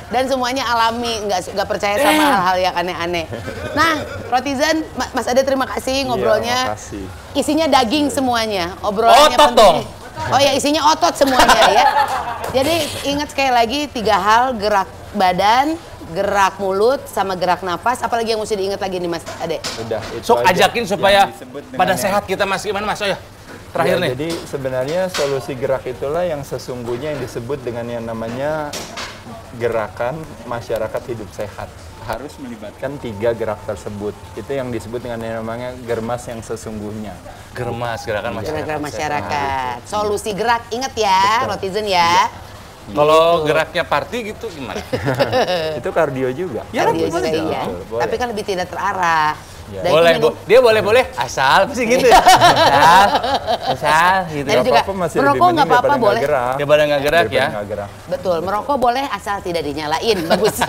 B: Dan semuanya alami, nggak percaya sama hal-hal yang aneh-aneh. Nah, Rotizen, Mas Ade terima kasih ngobrolnya.
C: Iya, makasih.
B: Isinya daging semuanya, obrolannya
A: otot
B: penting.
A: dong.
B: Oh ya, isinya otot semuanya ya. Jadi ingat sekali lagi 3 hal, gerak badan, gerak mulut, sama gerak nafas. Apalagi yang mesti diingat lagi nih Mas Ade?
C: Udah, itu
A: Sok
C: aja.
A: ajakin supaya pada sehat kita Mas. Gimana Mas? Oh ya, terakhir nih.
C: Jadi sebenarnya solusi gerak itulah yang sesungguhnya yang disebut dengan yang namanya gerakan masyarakat hidup sehat. Harus melibatkan 3 gerak tersebut. Itu yang disebut dengan yang namanya germas yang sesungguhnya.
A: Germas, gerakan masyarakat.
B: Gerakan masyarakat. Solusi gerak, ingat ya, Rotizen ya.
A: Kalau geraknya party gitu gimana?
C: Itu kardio juga.
B: Kardio juga
C: Betul,
B: iya.
C: boleh.
B: Tapi kan lebih tidak terarah.
C: Ya.
B: Dan
A: Boleh,
B: itu
A: dia boleh asal sih gitu. Asal gitu.
B: Dan juga merokok nggak apa-apa boleh.
A: Dia pada nggak gerak ya.
B: Betul, merokok boleh asal tidak dinyalain, bagus.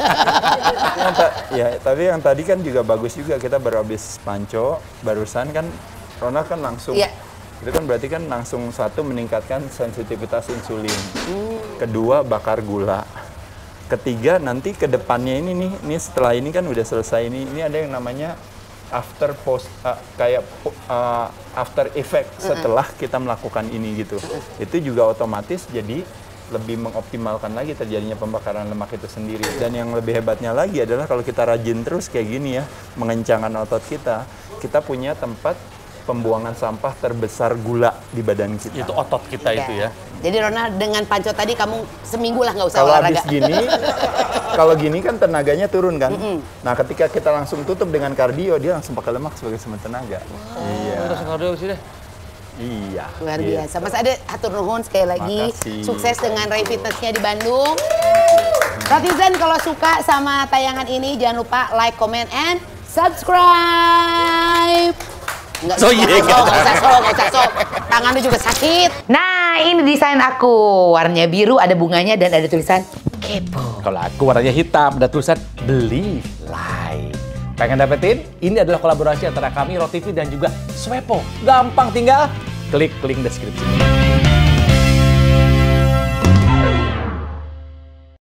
C: Ya, tapi yang tadi kan juga bagus juga, kita baru habis panco, barusan kan Ronald kan langsung Itu kan berarti kan langsung satu meningkatkan sensitivitas insulin. Kedua bakar gula. Ketiga nanti ke depannya ini setelah ini kan udah selesai ini ada yang namanya after effect setelah kita melakukan ini gitu. Itu juga otomatis jadi lebih mengoptimalkan lagi terjadinya pembakaran lemak itu sendiri. Dan yang lebih hebatnya lagi adalah kalau kita rajin terus kayak gini ya, mengencangkan otot kita punya tempat pembuangan sampah terbesar gula di badan kita.
A: Itu otot kita itu ya.
B: Jadi Ronald dengan Panco tadi kamu seminggu lah nggak usah
C: kalau
B: olahraga.
C: Habis gini, kalau gini kan tenaganya turun kan. Nah ketika kita langsung tutup dengan kardio, dia langsung pakai lemak sebagai sumber tenaga. Iya.
A: Langsung kardio sih deh.
C: Iya.
B: Luar biasa. Mas Ade, hatur nuhun sekali lagi.
C: Makasih.
B: Sukses dengan Ray Fitness-nya di Bandung. Netizen kalau suka sama tayangan ini jangan lupa like, comment, and subscribe. Nggak usah so. Tangannya juga sakit. Nah, ini desain aku. Warnanya biru, ada bunganya dan ada tulisan kepo.
A: Kalau aku warnanya hitam, ada tulisan believe live. Pengen dapetin? Ini adalah kolaborasi antara kami, Roti TV dan juga Swepo. Gampang, tinggal klik link deskripsi.